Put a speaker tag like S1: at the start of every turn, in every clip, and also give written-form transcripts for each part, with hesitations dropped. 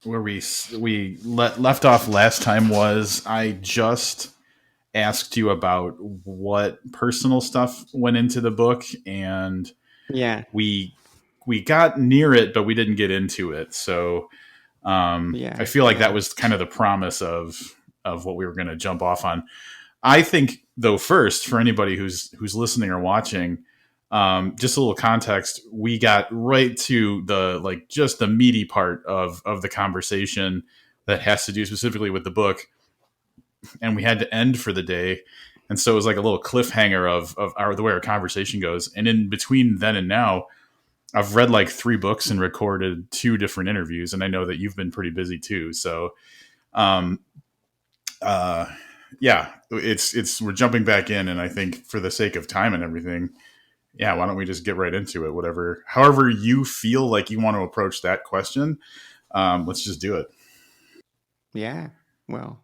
S1: where left off last time was I just asked you about what personal stuff went into the book, and
S2: Yeah,
S1: we got near it, but we didn't get into it. So I
S2: yeah,
S1: feel like that
S2: yeah,
S1: was kind of the promise of what we were going to jump off on. I think, though, first for anybody who's listening or watching, just a little context. We got right to the just the meaty part of the conversation that has to do specifically with the book, and we had to end for the day. And so it was like a little cliffhanger of the way our conversation goes. And in between then and now, I've read like 3 books and recorded 2 different interviews, and I know that you've been pretty busy too. So, um, uh, yeah, it's we're jumping back in, and I think for the sake of time and everything, yeah, why don't we just get right into it? Whatever, however you feel like you want to approach that question, let's just do it.
S2: yeah. Well,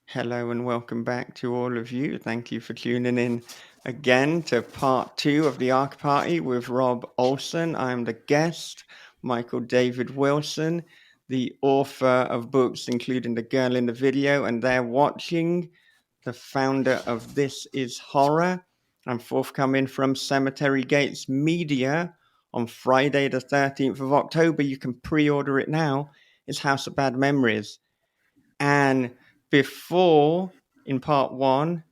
S2: hello and welcome back to all of you. Thank you for tuning in again to part 2 of the Arc Party with Rob Olson. I'm the guest, Michael David Wilson, the author of books including The Girl in the Video and They're Watching, the founder of This Is Horror, and forthcoming from Cemetery Gates Media on Friday, the 13th of October. You can pre order it now. It's House of Bad Memories. And before, in part 1,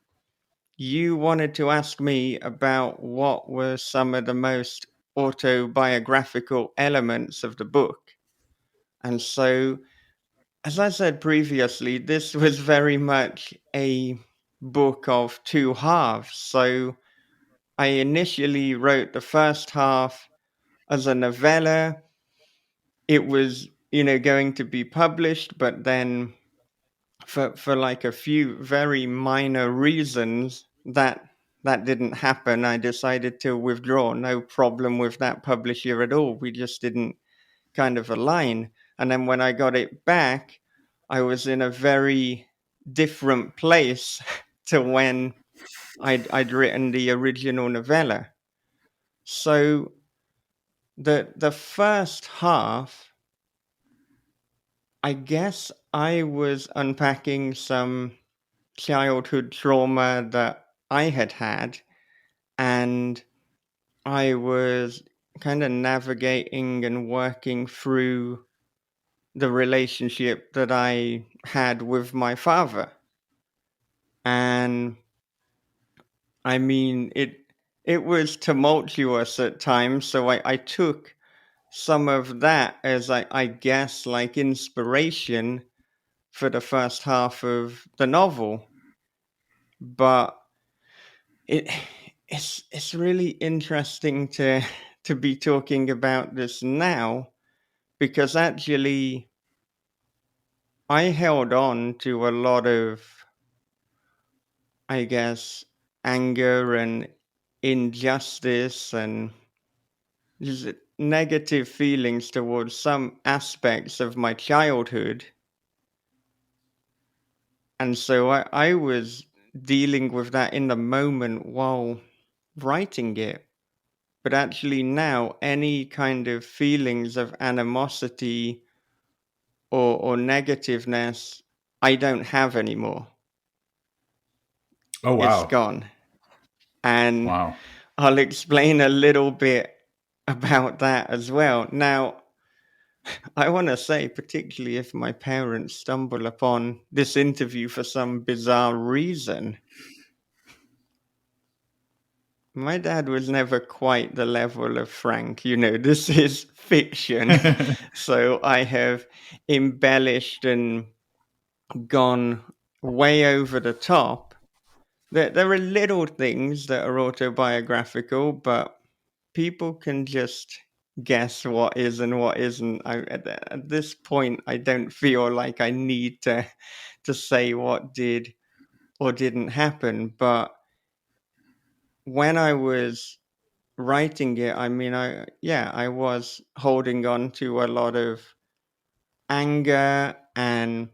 S2: you wanted to ask me about what were some of the most autobiographical elements of the book. And so, as I said previously, this was very much a book of 2 halves. So I initially wrote the first half as a novella. It was, going to be published, but then for like a few very minor reasons that didn't happen. I decided to withdraw. No problem with that publisher at all. We just didn't kind of align. And then when I got it back, I was in a very different place to when I'd written the original novella. So the first half, I guess I was unpacking some childhood trauma that I had had, and I was kind of navigating and working through the relationship that I had with my father. And I mean, it was tumultuous at times, so I took some of that as I guess like inspiration for the first half of the novel. But it it's really interesting to be talking about this now, because actually I held on to a lot of, I guess, anger and injustice and just negative feelings towards some aspects of my childhood. And so I was dealing with that in the moment while writing it. But actually, now, any kind of feelings of animosity or negativeness, I don't have anymore.
S1: Oh
S2: It's
S1: wow,
S2: gone. And
S1: wow.
S2: I'll explain a little bit about that as well. Now, I want to say, particularly if my parents stumble upon this interview for some bizarre reason, my dad was never quite the level of Frank. This is fiction. So I have embellished and gone way over the top. There are little things that are autobiographical, but people can just guess what is and what isn't. At this point, I don't feel like I need to say what did or didn't happen. But when I was writing it, I mean, I was holding on to a lot of anger, and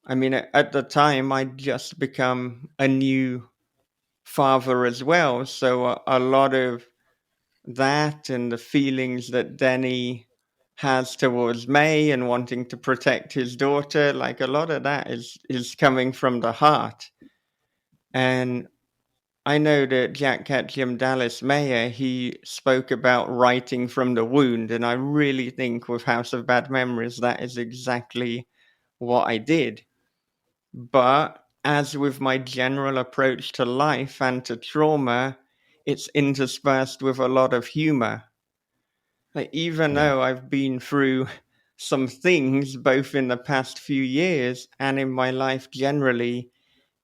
S2: I mean, at the time, I'd just become a new father as well. So a lot of that and the feelings that Denny has towards May and wanting to protect his daughter. Like a lot of that is coming from the heart. And I know that Jack Ketchum Dallas Mayer, he spoke about writing from the wound, and I really think with House of Bad Memories, that is exactly what I did. But as with my general approach to life and to trauma, it's interspersed with a lot of humor. Like, even
S1: Yeah.
S2: though I've been through some things both in the past few years and in my life generally,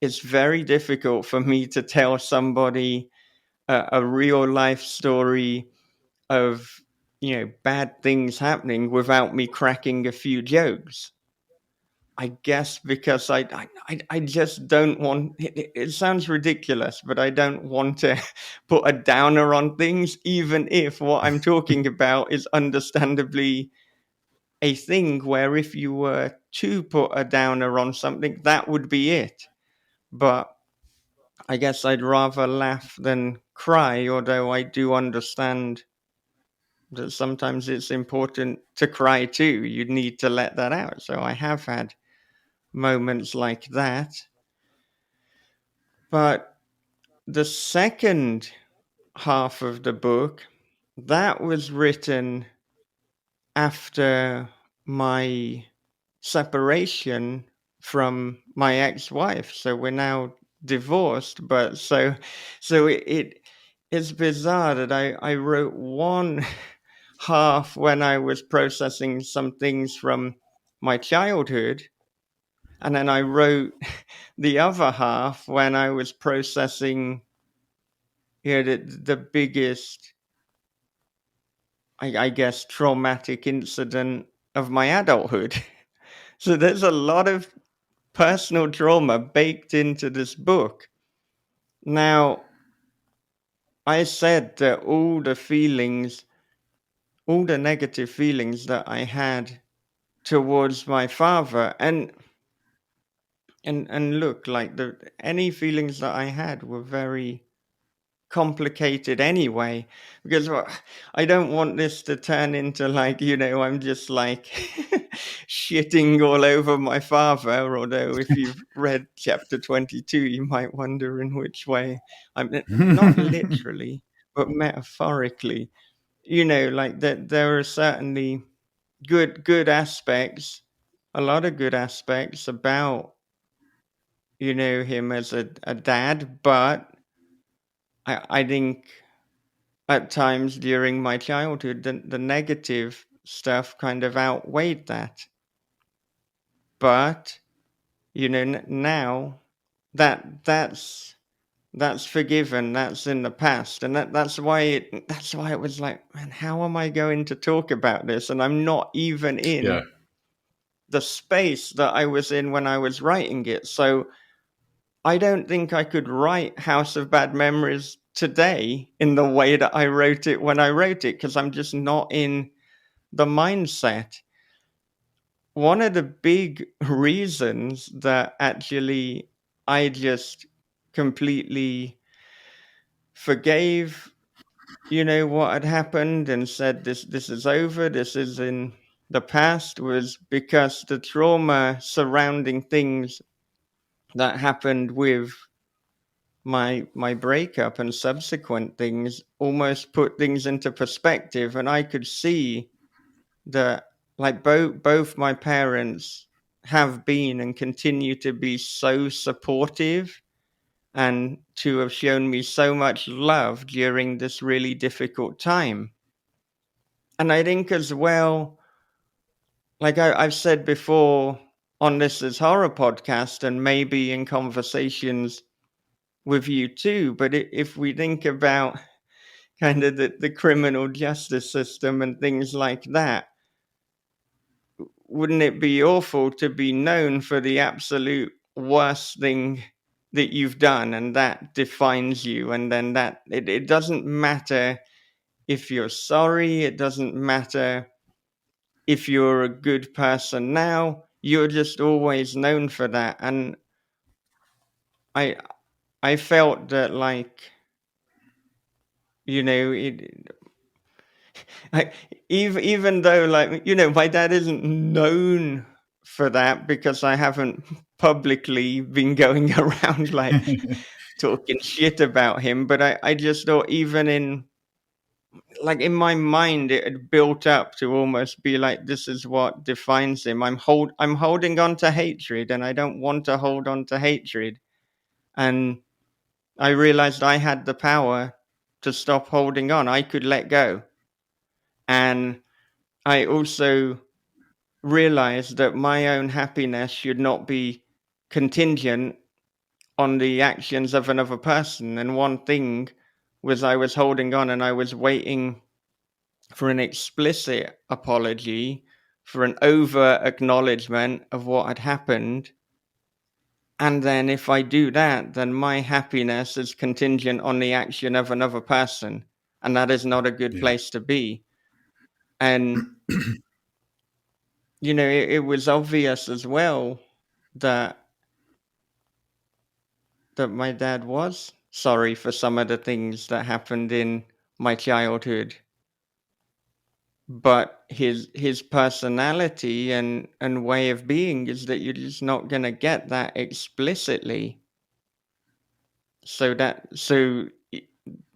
S2: it's very difficult for me to tell somebody a real life story of, bad things happening without me cracking a few jokes. I guess because I just don't want it sounds ridiculous, but I don't want to put a downer on things, even if what I'm talking about is understandably a thing where if you were to put a downer on something, that would be it. But I guess I'd rather laugh than cry, although I do understand that sometimes it's important to cry too. You need to let that out. So I have had moments like that. But the second half of the book, that was written after my separation from my ex-wife. So we're now divorced, but so it's bizarre that I wrote one half when I was processing some things from my childhood, and then I wrote the other half when I was processing, the biggest, I guess, traumatic incident of my adulthood. So there's a lot of personal trauma baked into this book. Now, I said that all the negative feelings that I had towards my father, and look, like any feelings that I had were very complicated anyway, because I don't want this to turn into like, I'm just like shitting all over my father. Although if you've read chapter 22, you might wonder in which way. I'm not literally, but metaphorically. Like that there are certainly good aspects, a lot of good aspects about him as a dad, but I think at times during my childhood, the negative stuff kind of outweighed that. But now that's forgiven. That's in the past, and that's why it was like, man, how am I going to talk about this? And I'm not even
S1: Yeah.
S2: in the space that I was in when I was writing it. So I don't think I could write House of Bad Memories today in the way that I wrote it when I wrote it, because I'm just not in the mindset. One of the big reasons that actually I just completely forgave, what had happened and said this is over, this is in the past, was because the trauma surrounding things that happened with my breakup and subsequent things almost put things into perspective, and I could see that, like, both my parents have been and continue to be so supportive and to have shown me so much love during this really difficult time. And I think as well, like I've said before on This Is Horror podcast, and maybe in conversations with you too, but if we think about kind of the criminal justice system and things like that, wouldn't it be awful to be known for the absolute worst thing that you've done, and that defines you? And then that it doesn't matter if you're sorry, it doesn't matter if you're a good person now, you're just always known for that. And I I felt that, like, it I, even though, like, my dad isn't known for that, because I haven't publicly been going around like talking shit about him. But I just thought, even in my mind, it had built up to almost be like, this is what defines him. I'm holding on to hatred, and I don't want to hold on to hatred. And I realized I had the power to stop holding on. I could let go. And I also realized that my own happiness should not be contingent on the actions of another person. And one thing was, I was holding on, and I was waiting for an explicit apology, for an over acknowledgement of what had happened. And then if I do that, then my happiness is contingent on the action of another person. And that is not a good
S1: Yeah.
S2: place to be. And, it was obvious as well that my dad was sorry for some of the things that happened in my childhood. But his personality and way of being is that you're just not gonna get that explicitly. So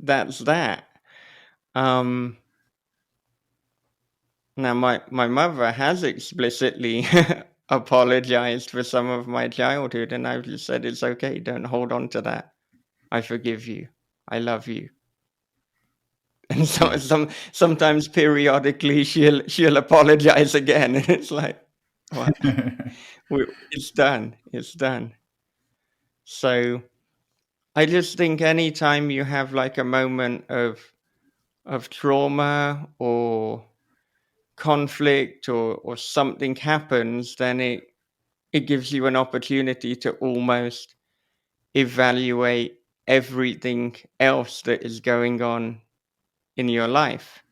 S2: that's that. Now my mother has explicitly apologized for some of my childhood, and I've just said, it's okay, don't hold on to that. I forgive you. I love you. And so sometimes periodically she'll apologize again, and it's like, what? It's done. It's done. So I just think anytime you have like a moment of trauma or conflict, or something happens, then it gives you an opportunity to almost evaluate everything else that is going on in your life.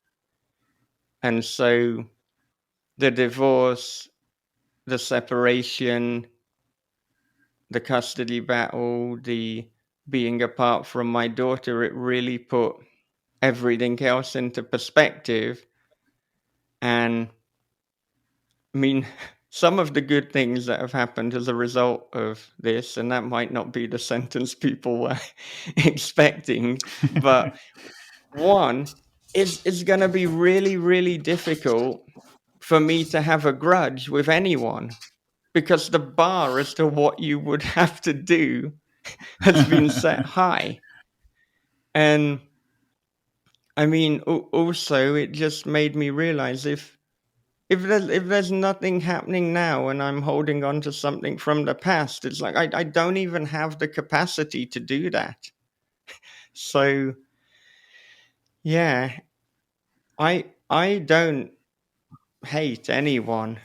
S2: And so the divorce, the separation, the custody battle, the being apart from my daughter, it really put everything else into perspective. And I mean, some of the good things that have happened as a result of this, and that might not be the sentence people were expecting, but one is it's going to be really, really difficult for me to have a grudge with anyone, because the bar as to what you would have to do has been set high. And I mean, also, it just made me realize, if there's nothing happening now, and I'm holding on to something from the past, it's like I don't even have the capacity to do that. So yeah, I don't hate anyone.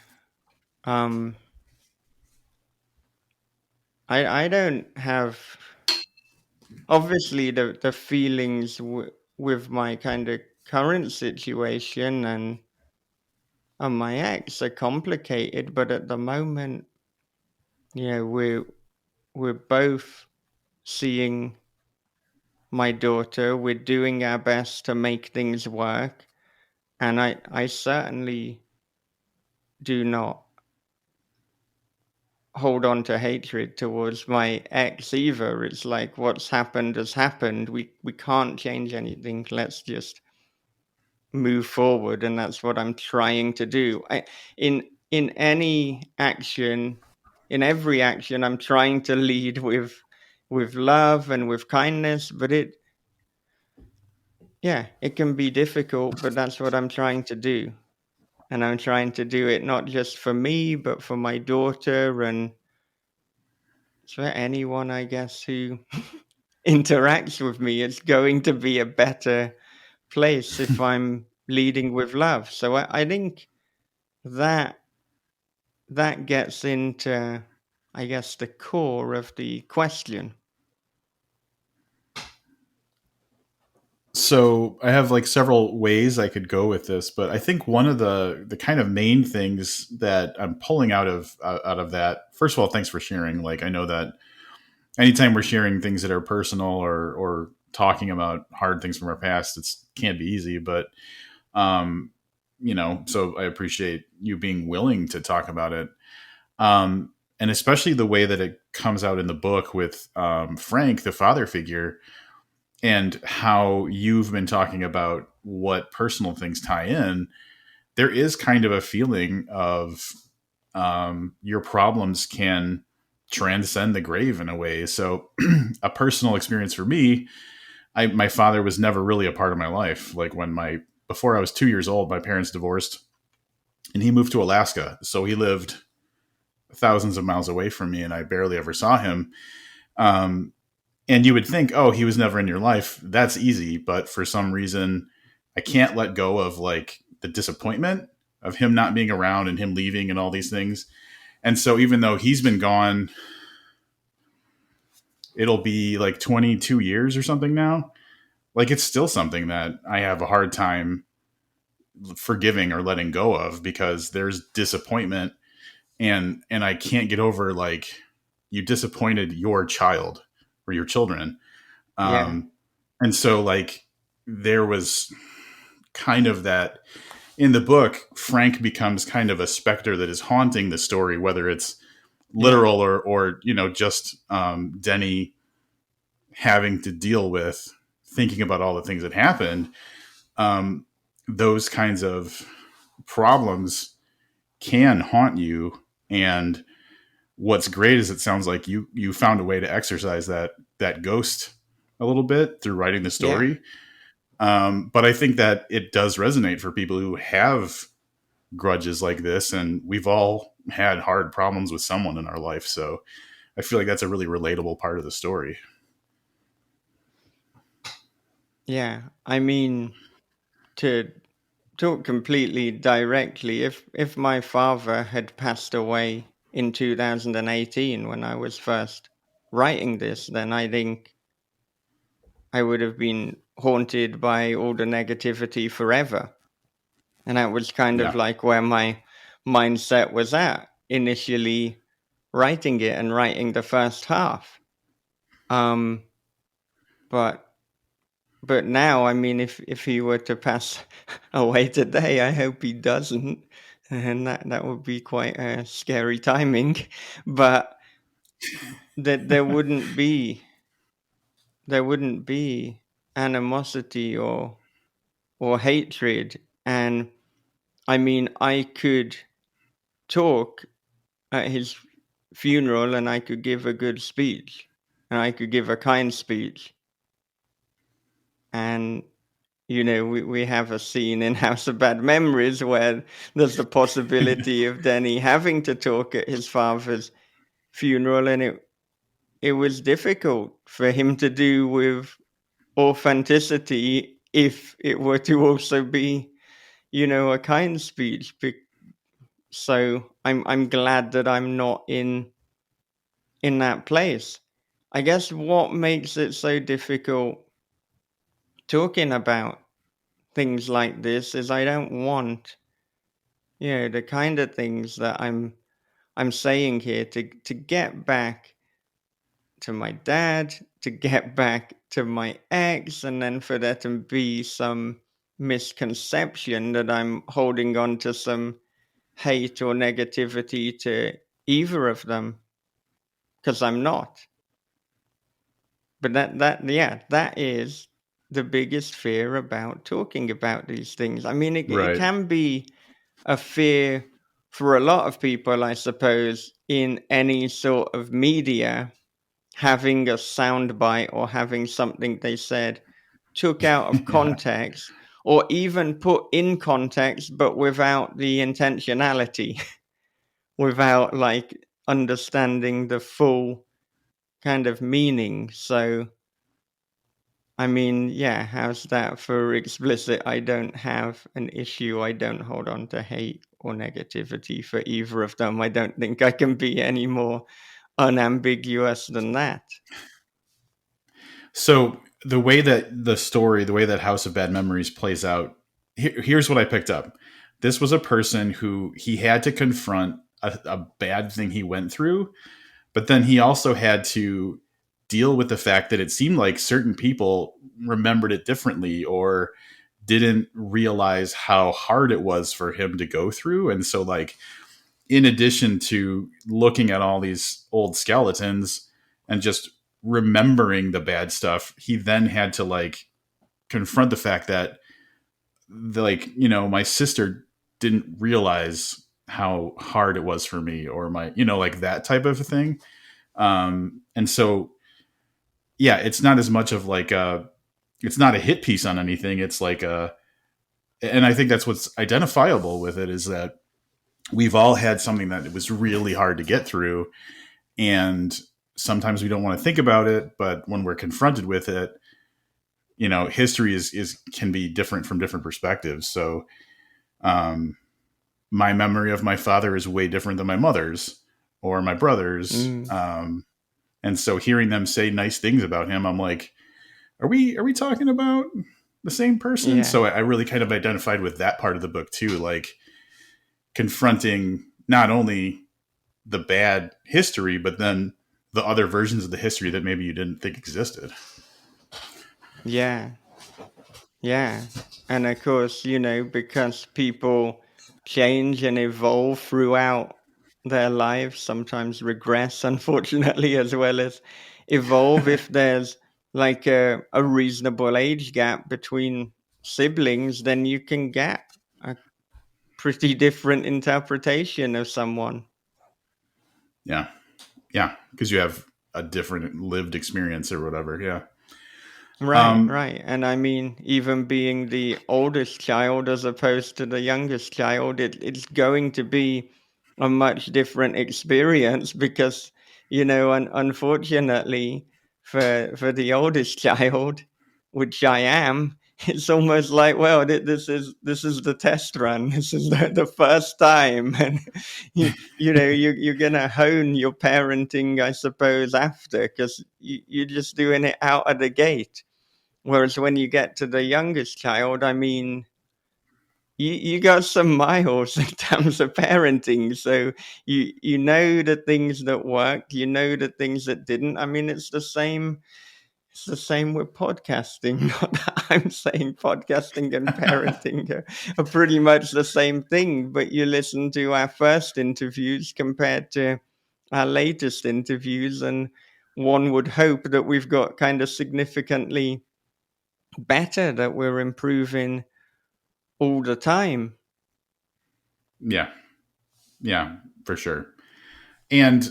S2: I don't have, obviously, the feelings with my kind of current situation and my ex are complicated, but at the moment, we're both seeing my daughter. We're doing our best to make things work, and I certainly do not hold on to hatred towards my ex either. It's like, what's happened has happened. We can't change anything. Let's just move forward, and that's what I'm trying to do. In any action, in every action, I'm trying to lead with love and with kindness, but it can be difficult, but that's what I'm trying to do. And I'm trying to do it not just for me, but for my daughter, and for anyone, I guess, who interacts with me. It's going to be a better place if I'm leading with love. So I think that gets into, I guess, the core of the question.
S1: So I have like several ways I could go with this, but I think one of the kind of main things that I'm pulling out of that. First of all, thanks for sharing. Like, I know that anytime we're sharing things that are personal, or talking about hard things from our past, it can't be easy. But Um, so I appreciate you being willing to talk about it. And especially the way that it comes out in the book with Frank, the father figure, and how you've been talking about what personal things tie in. There is kind of a feeling of your problems can transcend the grave in a way. So, a personal experience for me, my father was never really a part of my life. Like before I was 2 years old, my parents divorced, and he moved to Alaska. So he lived thousands of miles away from me, and I barely ever saw him. Um, and you would think, oh, he was never in your life. That's easy. But for some reason, I can't let go of like the disappointment of him not being around and him leaving and all these things. And so even though he's been gone, it'll be like 22 years or something now. Like it's still something that I have a hard time forgiving or letting go of, because there's disappointment, and I can't get over like you disappointed your child or your children.
S2: Yeah.
S1: And so like there was kind of that in the book. Frank becomes kind of a specter that is haunting the story, whether it's
S2: Yeah.
S1: literal or just Denny having to deal with thinking about all the things that happened. Those kinds of problems can haunt you. And what's great is it sounds like you found a way to exercise that ghost a little bit through writing the
S2: Yeah.
S1: story. But I think that it does resonate for people who have grudges like this, and we've all had hard problems with someone in our life. So I feel like that's a really relatable part of the story.
S2: Yeah. I mean, to talk completely directly, if my father had passed away in 2018 when I was first writing this, then I think I would have been haunted by all the negativity forever. And that was kind of
S1: Yeah.
S2: like where my mindset was at initially writing it and writing the first half. Um, but but now, I mean, if he were to pass away today, I hope he doesn't, and that would be quite a scary timing. But that there wouldn't be animosity or hatred. And I mean, I could talk at his funeral, and I could give a good speech, and I could give a kind speech, and we have a scene in House of Bad Memories where there's the possibility of Denny having to talk at his father's funeral, and it was difficult for him to do with authenticity if it were to also be, a kind speech. So I'm glad that I'm not in that place. I guess what makes it so difficult talking about things like this is I don't want, the kind of things that I'm saying here to get back to my dad, to get back to my ex, and then for there to be some misconception that I'm holding on to some hate or negativity to either of them, because I'm not. But that is the biggest fear about talking about these things. I mean, it
S1: Right.
S2: can be a fear for a lot of people, I suppose, in any sort of media, having a soundbite or having something they said took out of
S1: Yeah.
S2: context, or even put in context but without the intentionality, without like understanding the full kind of meaning. So I mean, yeah, how's that for explicit? I don't have an issue. I don't hold on to hate or negativity for either of them. I don't think I can be any more unambiguous than that.
S1: So the way that House of Bad Memories plays out, here's what I picked up. This was a person who he had to confront a bad thing he went through, but then he also had to deal with the fact that it seemed like certain people remembered it differently, or didn't realize how hard it was for him to go through. And so, like, in addition to looking at all these old skeletons and just remembering the bad stuff, he then had to like confront the fact that my sister didn't realize how hard it was for me, or my, like that type of a thing. And so, yeah, it's not as much of like it's not a hit piece on anything. It's like and I think that's what's identifiable with it, is that we've all had something that it was really hard to get through. And sometimes we don't want to think about it, but when we're confronted with it, history is can be different from different perspectives. So, my memory of my father is way different than my mother's or my brother's. And so hearing them say nice things about him, I'm like, are we talking about the same person?
S2: Yeah.
S1: So I really kind of identified with that part of the book too, like confronting not only the bad history, but then the other versions of the history that maybe you didn't think existed.
S2: Yeah. Yeah. And of course, because people change and evolve throughout their lives, sometimes regress, unfortunately, as well as evolve. If there's like a reasonable age gap between siblings, then you can get a pretty different interpretation of someone.
S1: Yeah. Yeah. Because you have a different lived experience or whatever. Yeah.
S2: Right. And I mean, even being the oldest child as opposed to the youngest child, it's going to be a much different experience because, unfortunately for the oldest child, which I am, it's almost like, well, this is the test run. This is the first time, and you're gonna hone your parenting, I suppose, after, because you're just doing it out of the gate. Whereas when you get to the youngest child, I mean, you got some miles in terms of parenting. So you know the things that worked, you know the things that didn't. I mean, it's the same. It's the same with podcasting. Not that I'm saying podcasting and parenting are pretty much the same thing, but you listen to our first interviews compared to our latest interviews, and one would hope that we've got kind of significantly better, that we're improving all the time.
S1: Yeah. Yeah, for sure. And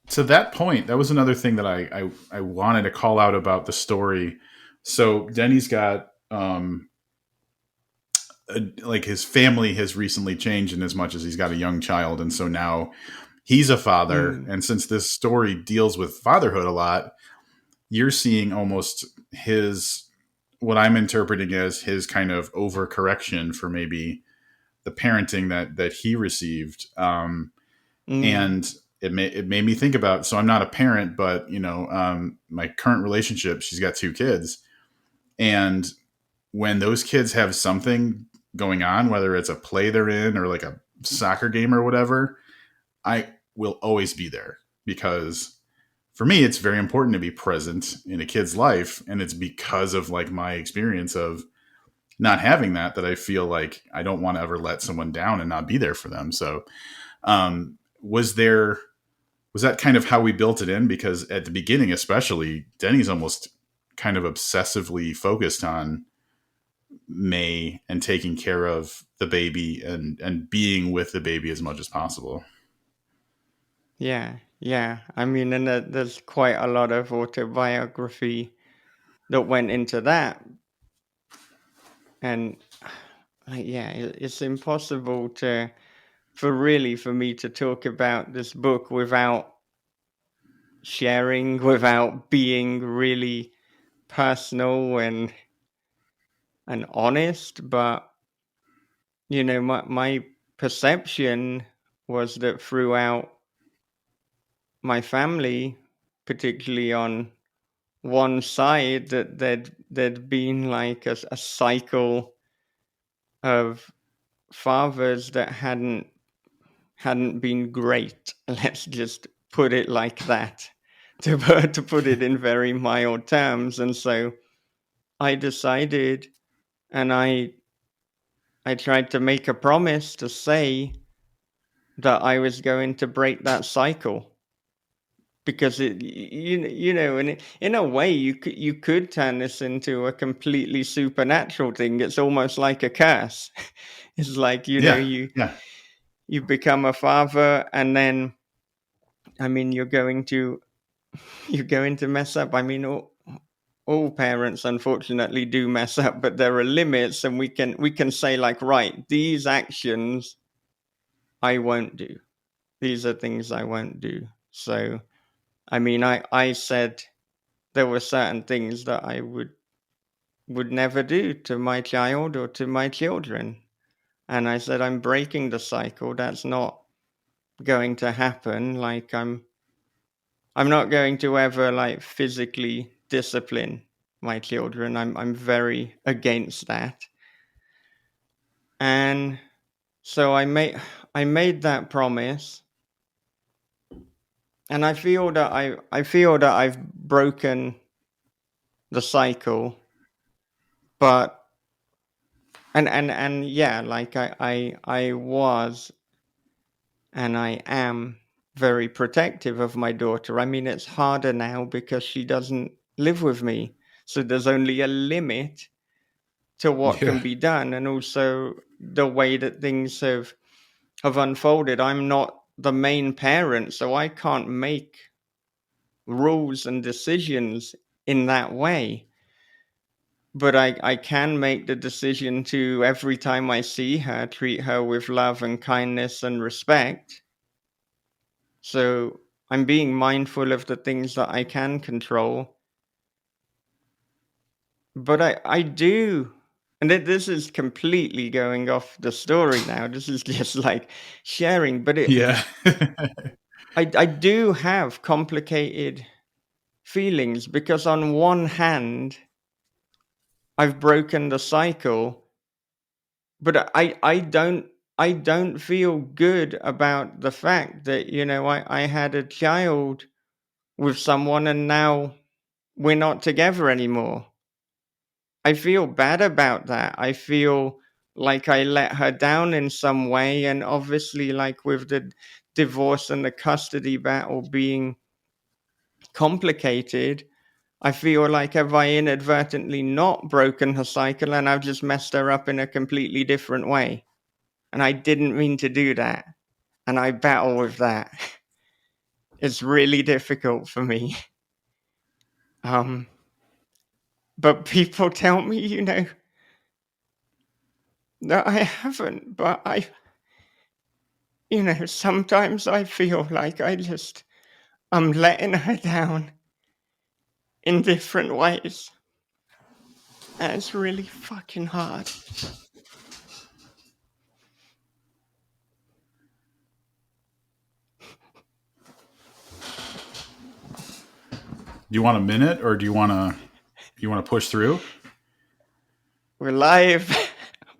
S1: to that point, that was another thing that I wanted to call out about the story. So Denny's got like his family has recently changed in as much as he's got a young child, and so now he's a father. And since this story deals with fatherhood a lot, you're seeing almost his, what I'm interpreting as his kind of overcorrection for maybe the parenting that he received. And it made me think about, so I'm not a parent, but my current relationship, she's got 2 kids, and when those kids have something going on, whether it's a play they're in or like a soccer game or whatever, I will always be there, because for me, it's very important to be present in a kid's life. And it's because of like my experience of not having that I feel like I don't want to ever let someone down and not be there for them. So, was that kind of how we built it in? Because at the beginning, especially, Denny's almost kind of obsessively focused on May and taking care of the baby and being with the baby as much as possible.
S2: Yeah. I mean, and there's quite a lot of autobiography that went into that. And it's impossible for me to talk about this book without sharing, without being really personal and honest. But my perception was that throughout my family, particularly on one side, that there'd been like a cycle of fathers that hadn't been great. Let's just put it like that, to put it in very mild terms. And so I decided And I tried to make a promise to say that I was going to break that cycle, because you know, and in a way you could turn this into a completely supernatural thing. It's almost like a curse. It's like, you know,
S1: Yeah. Yeah.
S2: you become a father, and then, I mean, you're going to mess up. I mean, all parents unfortunately do mess up, but there are limits, and we can say, like, right, these actions I won't do. These are things I won't do. So, I mean, I said there were certain things that I would never do to my child or to my children. And I said, I'm breaking the cycle. That's not going to happen. Like, I'm not going to ever, like, physically discipline my children. I'm very against that. And so I made that promise, and I feel that I've broken the cycle. But and yeah, like, I was, and I am very protective of my daughter. I mean, it's harder now because she doesn't live with me. So there's only a limit to what
S1: Yeah.
S2: can be done, and also the way that things have unfolded. I'm not the main parent, so I can't make rules and decisions in that way. But I can make the decision to, every time I see her, treat her with love and kindness and respect. So I'm being mindful of the things that I can control. But I do, and this is completely going off the story now. This is just like sharing, but
S1: Yeah.
S2: I do have complicated feelings, because on one hand, I've broken the cycle, but I don't feel good about the fact that, you know, I had a child with someone, and now we're not together anymore. I feel bad about that. I feel like I let her down in some way, and obviously, like, with the divorce and the custody battle being complicated, I feel like, have I inadvertently not broken her cycle, and I've just messed her up in a completely different way? And I didn't mean to do that. And I battle with that. It's really difficult for me. Um, but people tell me, you know, that I haven't. But you know, sometimes I feel like I'm letting her down in different ways. And it's really fucking hard.
S1: Do you want a minute, or do you want to push through?
S2: We're live.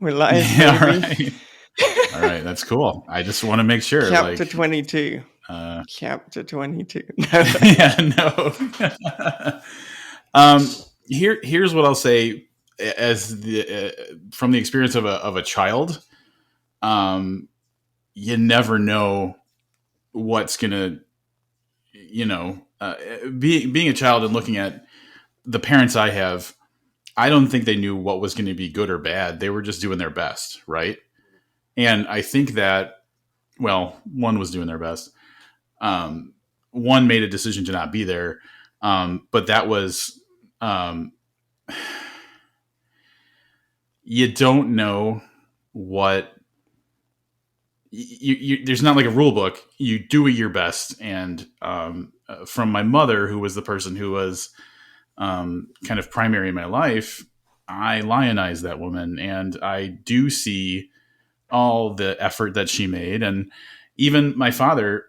S2: We're live,
S1: Yeah. All
S2: baby.
S1: right. All right. That's cool. I just want to make sure.
S2: Chapter
S1: Like,
S2: 22.
S1: uh,
S2: Chapter 22. No.
S1: yeah. No. um. Here's what I'll say, as the from the experience of a child. Um. You never know what's gonna, being a child and looking at the parents I have. I don't think they knew what was going to be good or bad. They were just doing their best, right? And I think that, well, one was doing their best. Um, One made a decision to not be there, but that was, um, you don't know what there's not like a rule book. You do your best, and from my mother, who was the person who was kind of primary in my life, I lionize that woman, and I do see all the effort that she made. And even my father,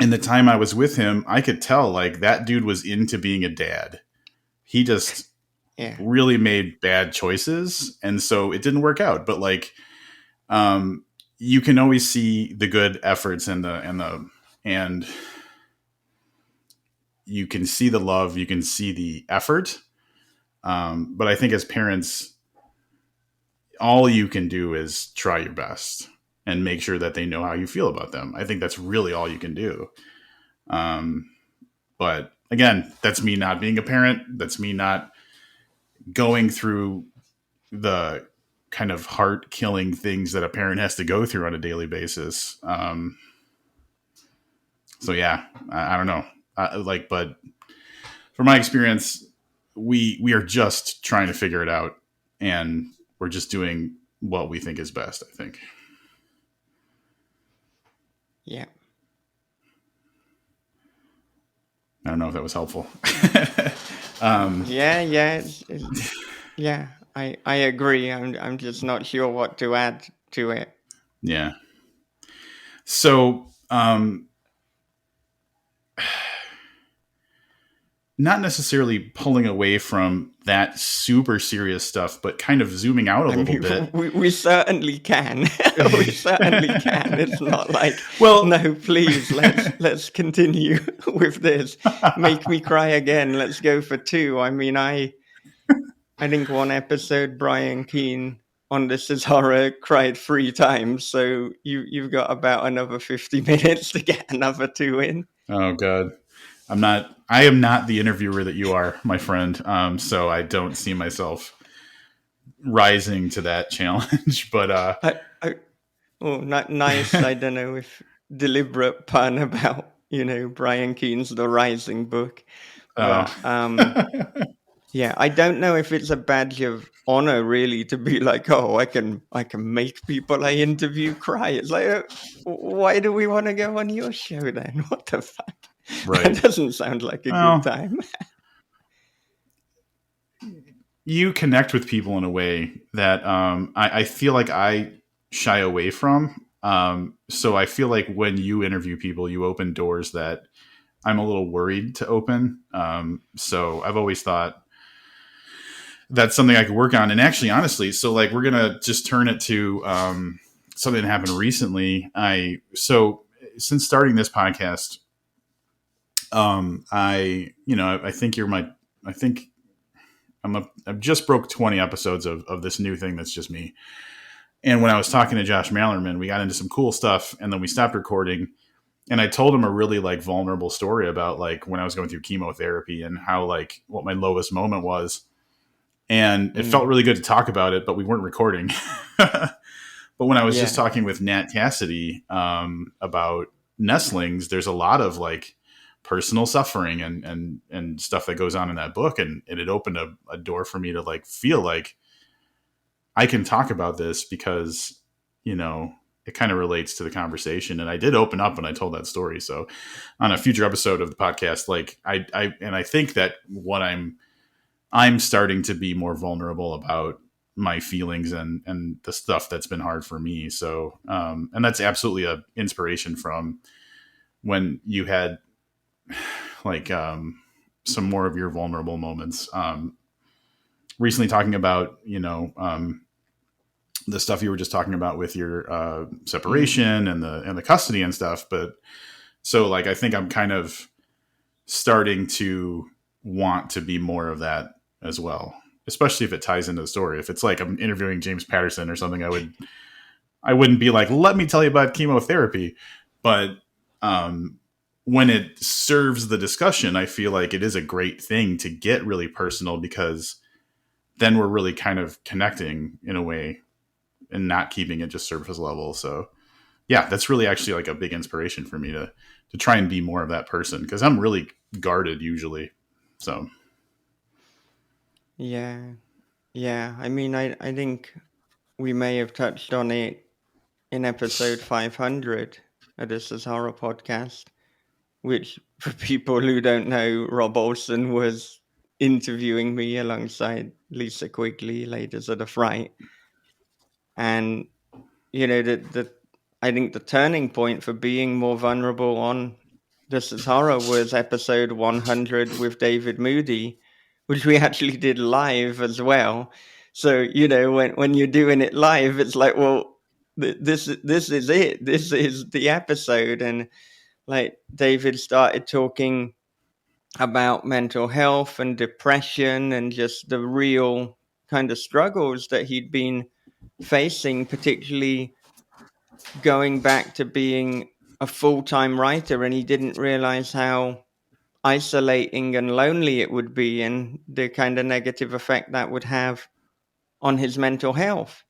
S1: in the time I was with him, I could tell, like, that dude was into being a dad. He just
S2: Yeah.
S1: really made bad choices, and so it didn't work out. But, like, um, you can always see the good efforts and you can see the love, you can see the effort. But I think as parents, all you can do is try your best and make sure that they know how you feel about them. I think that's really all you can do. But again, that's me not being a parent. That's me not going through the kind of heart killing things that a parent has to go through on a daily basis. So yeah, I don't know. But from my experience, we are just trying to figure it out, and we're just doing what we think is best, I think.
S2: Yeah.
S1: I don't know if that was helpful.
S2: Yeah. I agree. I'm just not sure what to add to it.
S1: Yeah. So, not necessarily pulling away from that super serious stuff, but kind of zooming out a little bit.
S2: We certainly can. We certainly can. It's not like,
S1: well,
S2: no, please, let's continue with this. Make me cry again. Let's go for 2. I mean, I think one episode, Brian Keane on This Is Horror cried 3 times. So you've got about another 50 minutes to get another 2 in.
S1: Oh, God. I am not the interviewer that you are, my friend. So I don't see myself rising to that challenge, but,
S2: not nice. I don't know if deliberate pun about, Brian Keane's The Rising book. But, yeah, I don't know if it's a badge of honor really to be like, oh, I can make people I interview cry. It's like, why do we want to go on your show then? What the fuck?
S1: Right.
S2: That doesn't sound like a good time.
S1: You connect with people in a way that I feel like I shy away from. So I feel like when you interview people, you open doors that I'm a little worried to open. So I've always thought that's something I could work on. And actually, honestly, so like we're going to just turn it to something that happened recently. So since starting this podcast, I think I've just broke 20 episodes of this new thing that's just me. And when I was talking to Josh Mallerman, we got into some cool stuff, and then we stopped recording. And I told him a really like vulnerable story about like when I was going through chemotherapy and how like what my lowest moment was. And it felt really good to talk about it, but we weren't recording. But when I was just talking with Nat Cassidy about nestlings, there's a lot of like personal suffering and stuff that goes on in that book. And it opened a door for me to like feel like I can talk about this because, it kind of relates to the conversation. And I did open up when I told that story. So on a future episode of the podcast, like I think that what I'm starting to be more vulnerable about my feelings and the stuff that's been hard for me. So, and that's absolutely a inspiration from when you had like, some more of your vulnerable moments, recently talking about, the stuff you were just talking about with your, separation and the custody and stuff. But so like, I think I'm kind of starting to want to be more of that as well, especially if it ties into the story. If it's like I'm interviewing James Patterson or something, I wouldn't be like, let me tell you about chemotherapy. But when it serves the discussion, I feel like it is a great thing to get really personal, because then we're really kind of connecting in a way and not keeping it just surface level. So yeah, that's really actually like a big inspiration for me to try and be more of that person, because I'm really guarded usually. So
S2: yeah. I mean, I think we may have touched on it in episode 500 of This Is Horror podcast, which for people who don't know, Rob Olson was interviewing me alongside Lisa Quigley, Ladies of the Fright. And, I think the turning point for being more vulnerable on This Is Horror was episode 100 with David Moody, which we actually did live as well. So, when you're doing it live, it's like, well, this is it. This is the episode. And like David started talking about mental health and depression and just the real kind of struggles that he'd been facing, particularly going back to being a full-time writer, and he didn't realize how isolating and lonely it would be and the kind of negative effect that would have on his mental health.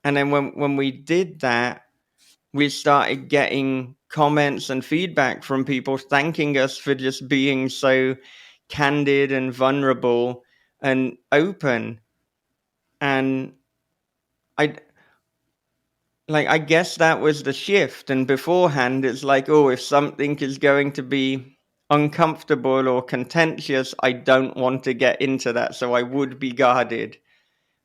S2: And then when we did that, we started getting comments and feedback from people thanking us for just being so candid and vulnerable and open. And I guess that was the shift. And beforehand, it's like, oh, if something is going to be uncomfortable or contentious, I don't want to get into that. So I would be guarded.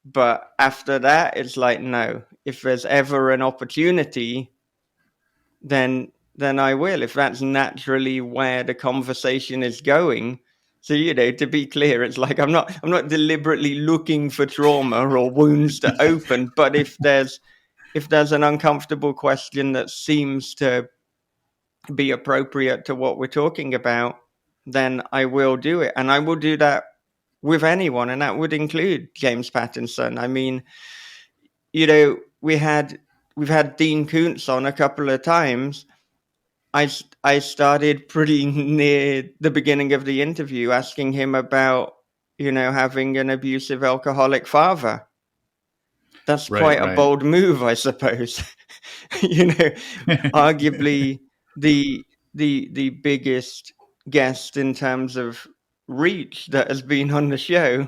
S2: But after that, it's like, no, if there's ever an opportunity, then I will, if that's naturally where the conversation is going. So, to be clear, it's like I'm not deliberately looking for trauma or wounds to open, but if there's an uncomfortable question that seems to be appropriate to what we're talking about, then I will do it. And I will do that with anyone, and that would include James Pattinson. I mean, we've had Dean Koontz on a couple of times. I started pretty near the beginning of the interview asking him about, having an abusive alcoholic father. That's quite a bold move, I suppose. Arguably the biggest guest in terms of reach that has been on the show.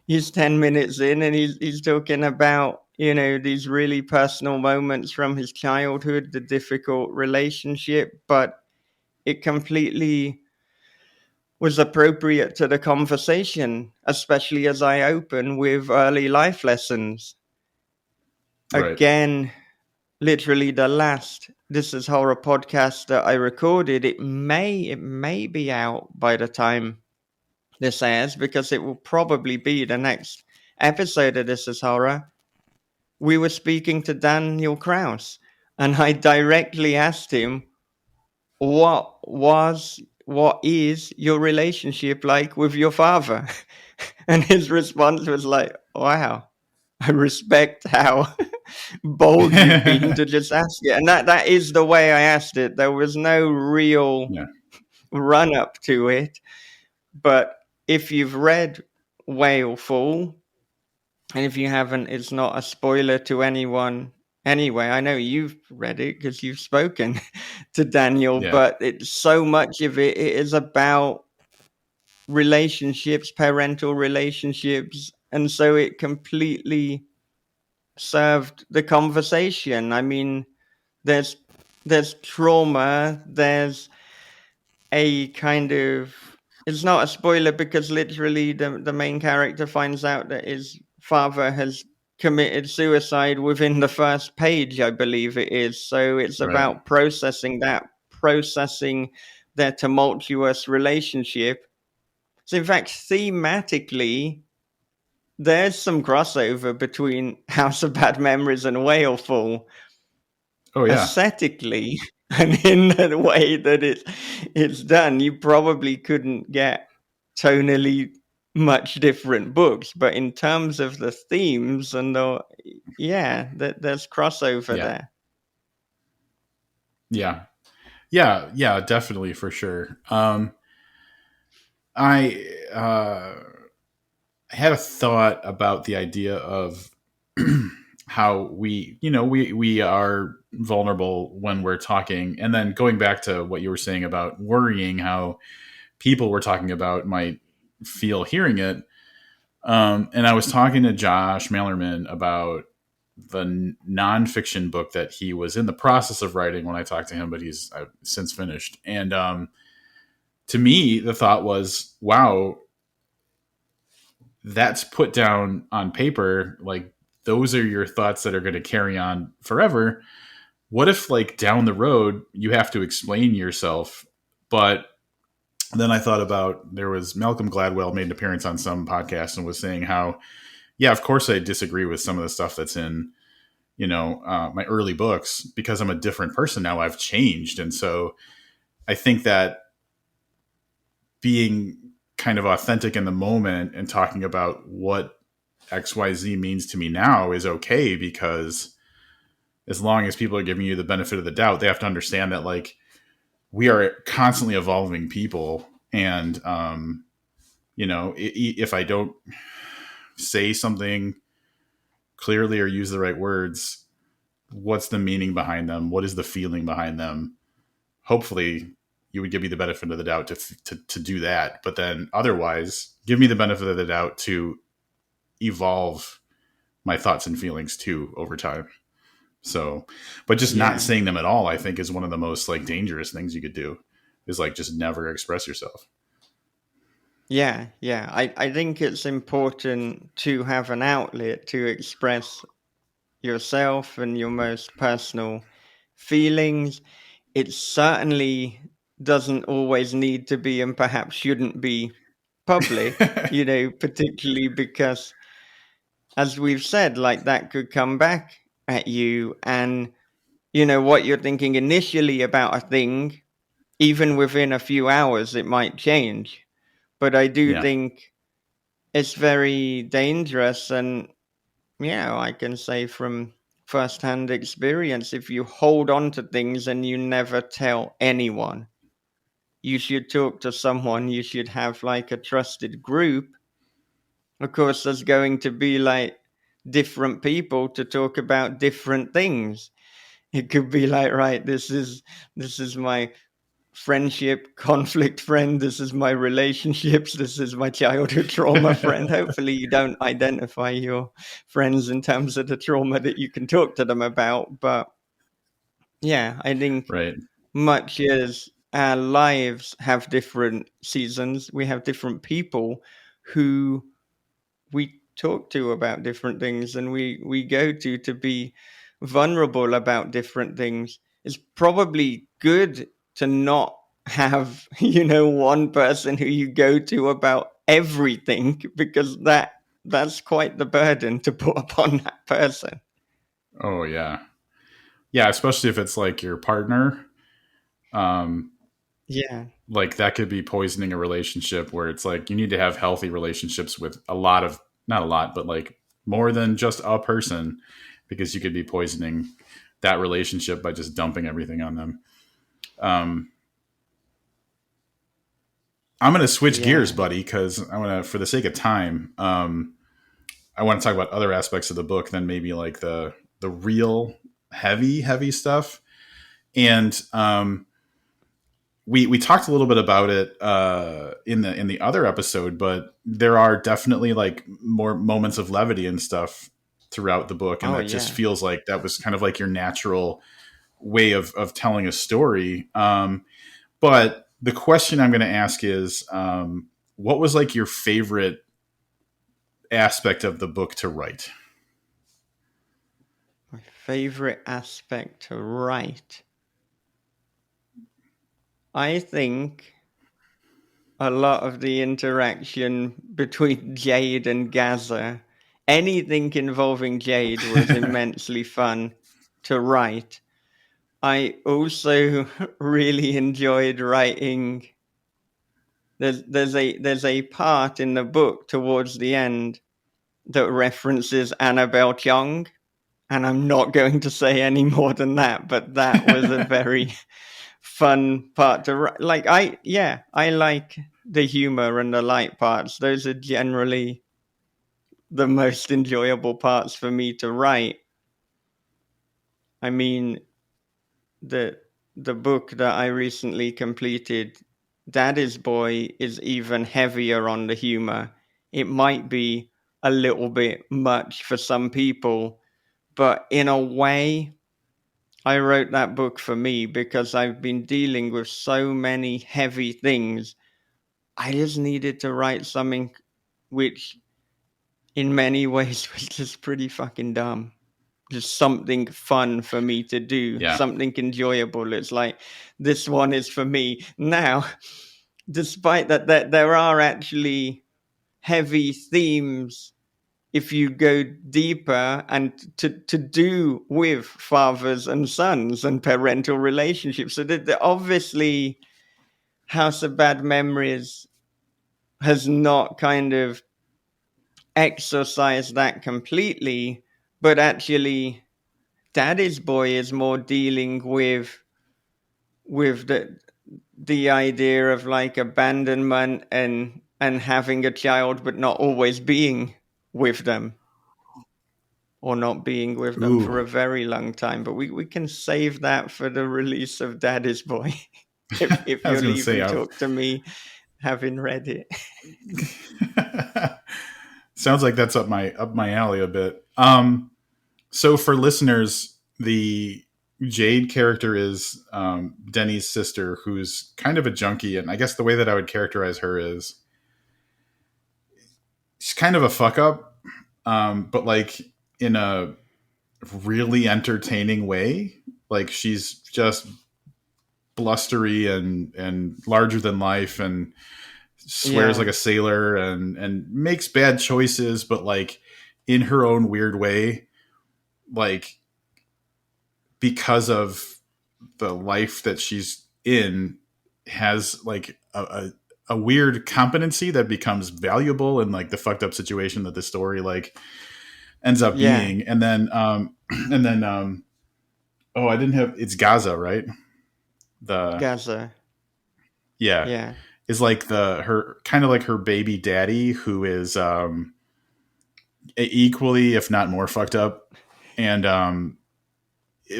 S2: He's 10 minutes in and he's talking about, these really personal moments from his childhood, the difficult relationship, but it completely was appropriate to the conversation, especially as I open with early life lessons. Right. Again, literally the last This Is Horror podcast that I recorded, it may be out by the time this airs, because it will probably be the next episode of This Is Horror. We were speaking to Daniel Kraus, and I directly asked him, what is your relationship like with your father? And his response was like, wow, I respect how bold you've been to just ask it. And that is the way I asked it. There was no real run up to it. But if you've read Whale Fall, and if you haven't, it's not a spoiler to anyone anyway. I know you've read it because you've spoken to Daniel, but it's so much of it is about relationships, parental relationships. And so it completely served the conversation. I mean, there's trauma, there's a kind of, it's not a spoiler because literally the main character finds out that his father has committed suicide within the first page, I believe it is. So it's about processing their tumultuous relationship. So in fact, thematically, there's some crossover between House of Bad Memories and Whale Fall. Oh yeah. Aesthetically, and in the way that it's done, you probably couldn't get tonally much different books, but in terms of the themes and there's crossover there.
S1: Yeah, definitely, for sure. I had a thought about the idea of how we are vulnerable when we're talking, and then going back to what you were saying about worrying how people we're talking about might feel hearing it. And I was talking to Josh Malerman about the nonfiction book that he was in the process of writing when I talked to him, but he's since finished. And to me, the thought was, wow, that's put down on paper. Like, those are your thoughts that are going to carry on forever. What if, like, down the road you have to explain yourself? But then I thought about, there was Malcolm Gladwell made an appearance on some podcast and was saying how, yeah, of course I disagree with some of the stuff that's in, my early books, because I'm a different person now. I've changed. And so I think that being kind of authentic in the moment and talking about what XYZ means to me now is okay, because as long as people are giving you the benefit of the doubt, they have to understand that like we are constantly evolving people. And, if I don't say something clearly or use the right words, what's the meaning behind them? What is the feeling behind them? Hopefully you would give me the benefit of the doubt to do that. But then otherwise, give me the benefit of the doubt to evolve my thoughts and feelings too over time. So, but just not
S2: Yeah.
S1: saying them at all, I think, is one of the most like dangerous things you could do, is like just never express yourself.
S2: Yeah, yeah. I think it's important to have an outlet to express yourself and your most personal feelings. It certainly doesn't always need to be, and perhaps shouldn't be, public, particularly because, as we've said, like that could come back at you. And, what you're thinking initially about a thing, even within a few hours, it might change. But I do
S1: Yeah.
S2: think it's very dangerous. And yeah, I can say from firsthand experience, if you hold on to things and you never tell anyone, you should talk to someone. You should have like a trusted group. Of course, there's going to be like different people to talk about different things. It could be like, right, this is my friendship conflict friend, this is my relationships, this is my childhood trauma friend. Hopefully you don't identify your friends in terms of the trauma that you can talk to them about. But yeah, I think
S1: Right.
S2: much as our lives have different seasons, we have different people who we talk to about different things, and we go to be vulnerable about different things. It's probably good to not have one person who you go to about everything, because that's quite the burden to put upon that person.
S1: Oh yeah. Yeah, especially if it's like your partner. Um,
S2: Yeah,
S1: like that could be poisoning a relationship, where it's like you need to have healthy relationships with a lot of, not a lot, but like more than just a person, because you could be poisoning that relationship by just dumping everything on them. Um, I'm going to switch gears,
S2: yeah.
S1: buddy, because I want to, for the sake of time, I want to talk about other aspects of the book than maybe like the real heavy stuff. And we talked a little bit about it in the other episode, but there are definitely like more moments of levity and stuff throughout the book, and
S2: Oh
S1: that just
S2: yeah.
S1: feels like that was kind of like your natural way of telling a story. But the question I'm going to ask is, what was like your favorite aspect of the book to write?
S2: My favorite aspect to write, I think, a lot of the interaction between Jade and Gaza. Anything involving Jade was immensely fun to write. I also really enjoyed writing. There's a part in the book towards the end that references Annabelle Chong, and I'm not going to say any more than that. But that was a very fun part to write. Like I like the humor and the light parts. Those are generally the most enjoyable parts for me to write. I mean, the the book that I recently completed, Daddy's Boy, is even heavier on the humor. It might be a little bit much for some people, but in a way, I wrote that book for me because I've been dealing with so many heavy things. I just needed to write something which, in many ways, was just pretty fucking dumb. Just something fun for me to do,
S1: Yeah.
S2: something enjoyable. It's like, this one is for me. Now, despite that there are actually heavy themes if you go deeper, and to do with fathers and sons and parental relationships. So that obviously House of Bad Memories has not kind of exorcise that completely, but actually Daddy's Boy is more dealing with the idea of like abandonment and having a child but not always being with them, or not being with them for
S1: Ooh.
S2: a very long time. But we can save that for the release of Daddy's Boy if
S1: I was
S2: you'll
S1: going to say,
S2: even talk to me having read it.
S1: sounds like that's up my alley a bit. So for listeners, the Jade character is Denny's sister, who's kind of a junkie, and I guess the way that I would characterize her is she's kind of a fuck up, but like in a really entertaining way. Like she's just blustery and larger than life, and swears
S2: Yeah.
S1: like a sailor, and makes bad choices, but like in her own weird way, like because of the life that she's in, has like a weird competency that becomes valuable in like the fucked up situation that the story like ends up
S2: Yeah.
S1: being. And then oh, I didn't have, it's Gaza, right? The
S2: Gaza.
S1: Yeah,
S2: Yeah.
S1: is like the her kind of like her baby daddy, who is equally if not more fucked up. And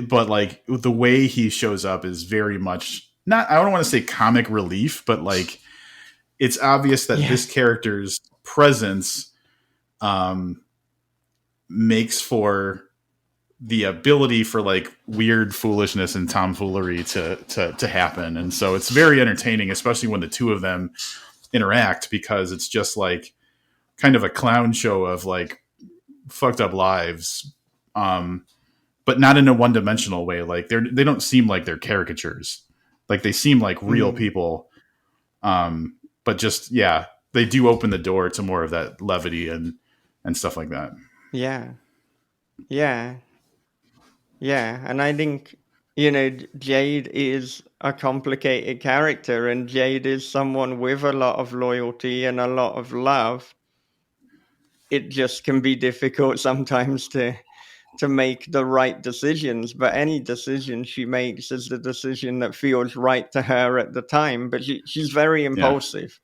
S1: but like the way he shows up is very much not, I don't want to say comic relief, but like it's obvious that
S2: Yeah.
S1: this character's presence um makes for the ability for like weird foolishness and tomfoolery to happen. And so it's very entertaining, especially when the two of them interact, because it's just like kind of a clown show of like fucked up lives, but not in a one-dimensional way. Like they don't seem like they're caricatures, like they seem like real
S2: Mm.
S1: people. But just, yeah, they do open the door to more of that levity and stuff like that.
S2: Yeah. Yeah. Yeah. And I think, Jade is a complicated character, and Jade is someone with a lot of loyalty and a lot of love. It just can be difficult sometimes to make the right decisions, but any decision she makes is the decision that feels right to her at the time. But she's very
S1: Yeah.
S2: impulsive.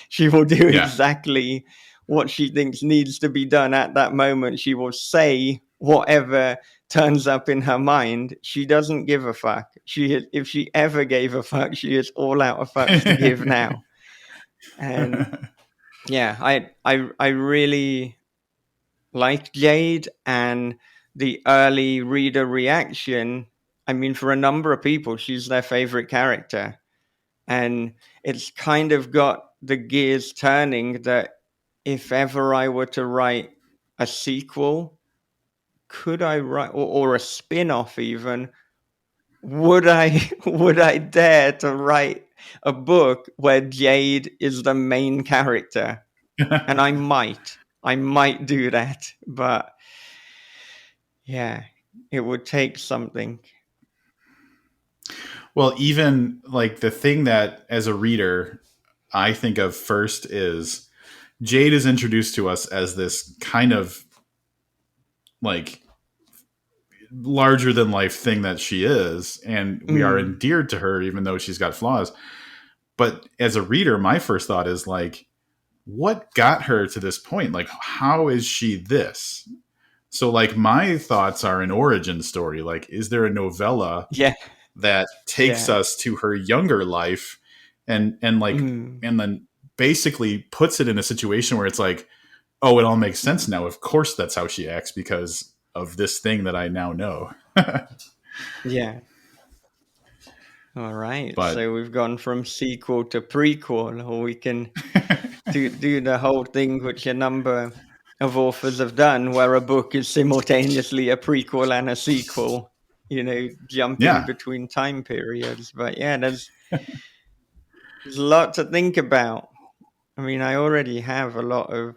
S2: She will do
S1: Yeah.
S2: exactly what she thinks needs to be done at that moment. She will say whatever turns up in her mind. She doesn't give a fuck. If she ever gave a fuck, she is all out of fucks to give now. And yeah, I really like Jade, and the early reader reaction. I mean, for a number of people, she's their favorite character. And it's kind of got the gears turning that if ever I were to write a sequel, could I write, or a spin-off even, would I would I dare to write a book where Jade is the main character? And I might do that, but yeah, it would take something.
S1: Well, even like the thing that as a reader I think of first is Jade is introduced to us as this kind of like larger than life thing that she is, and we are
S2: Mm,
S1: endeared to her even though she's got flaws. But as a reader, my first thought is like, what got her to this point? Like, how is she this? So like my thoughts are an origin story. Like, is there a novella
S2: yeah,
S1: that takes
S2: yeah.
S1: us to her younger life, and like,
S2: Mm,
S1: and then basically puts it in a situation where it's like, oh, it all makes sense now. Of course that's how she acts because of this thing that I now know.
S2: yeah. All right.
S1: But
S2: So we've gone from sequel to prequel, or we can do the whole thing which a number of authors have done, where a book is simultaneously a prequel and a sequel, jumping
S1: yeah,
S2: between time periods. But yeah, there's a lot to think about. I mean, I already have a lot of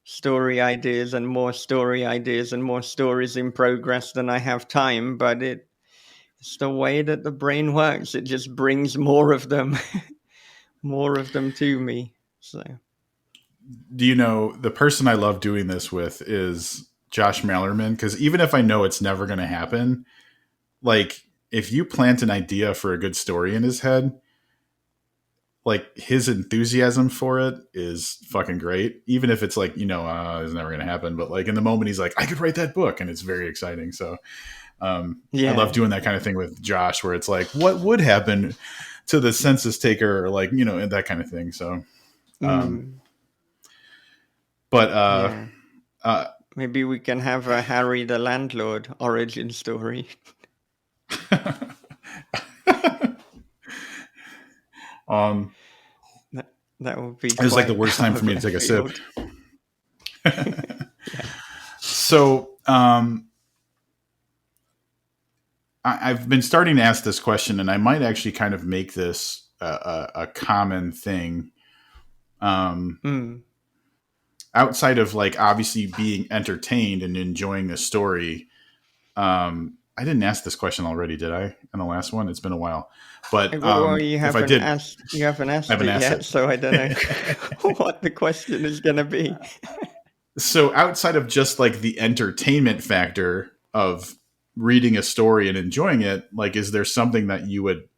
S2: story ideas and more story ideas and more stories in progress than I have time, but it's the way that the brain works. It just brings more of them, more of them to me. So
S1: do you know the person I love doing this with is Josh Mallerman? Because even if I know it's never going to happen, like if you plant an idea for a good story in his head, like his enthusiasm for it is fucking great. Even if it's like, it's never going to happen. But like in the moment, he's like, I could write that book. And it's very exciting. So I love
S2: Yeah.
S1: doing that kind of thing with Josh, where it's like, what would happen to the census taker? Or like, and that kind of thing. So,
S2: Mm,
S1: but,
S2: yeah.
S1: uh,
S2: Maybe we can have a Harry the Landlord origin story.
S1: um,
S2: That, that would be
S1: it was like the
S2: quite
S1: worst
S2: out
S1: time for
S2: of
S1: me to
S2: left
S1: take a sip.
S2: field. Yeah.
S1: So, I've been starting to ask this question, and I might actually kind of make this a common thing.
S2: Mm.
S1: Outside of like obviously being entertained and enjoying the story, I didn't ask this question already, did I? In the last one, it's been a while, but
S2: Well,
S1: if I did,
S2: you haven't
S1: I
S2: asked
S1: haven't
S2: it
S1: asked
S2: yet, so I don't know
S1: it.
S2: what the question is going to be.
S1: So outside of just like the entertainment factor of reading a story and enjoying it, like is there something that you would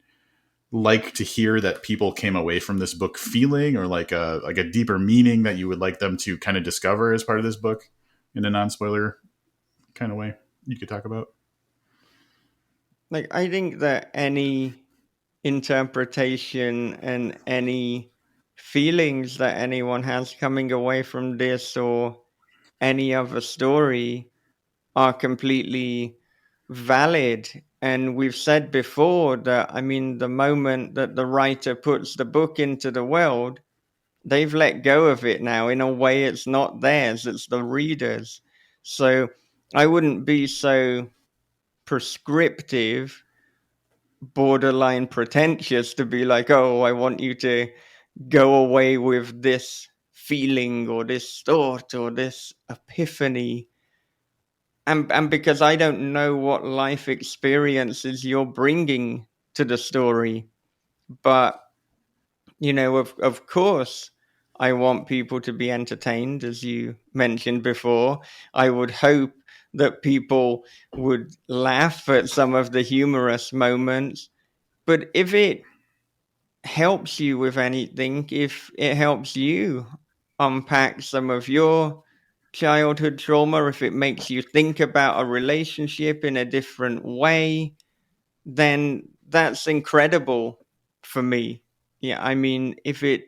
S1: like to hear that people came away from this book feeling, or like a deeper meaning that you would like them to kind of discover as part of this book in a non-spoiler kind of way you could talk about?
S2: Like, I think that any interpretation and any feelings that anyone has coming away from this or any other story are completely valid. And we've said before that, I mean, the moment that the writer puts the book into the world, they've let go of it now. In a way, it's not theirs, it's the reader's. So I wouldn't be so prescriptive, borderline pretentious to be like, oh, I want you to go away with this feeling or this thought or this epiphany. And because I don't know what life experiences you're bringing to the story, but of course, I want people to be entertained, as you mentioned before. I would hope that people would laugh at some of the humorous moments. But if it helps you with anything, if it helps you unpack some of your childhood trauma, if it makes you think about a relationship in a different way, then that's incredible for me. Yeah, I mean, if it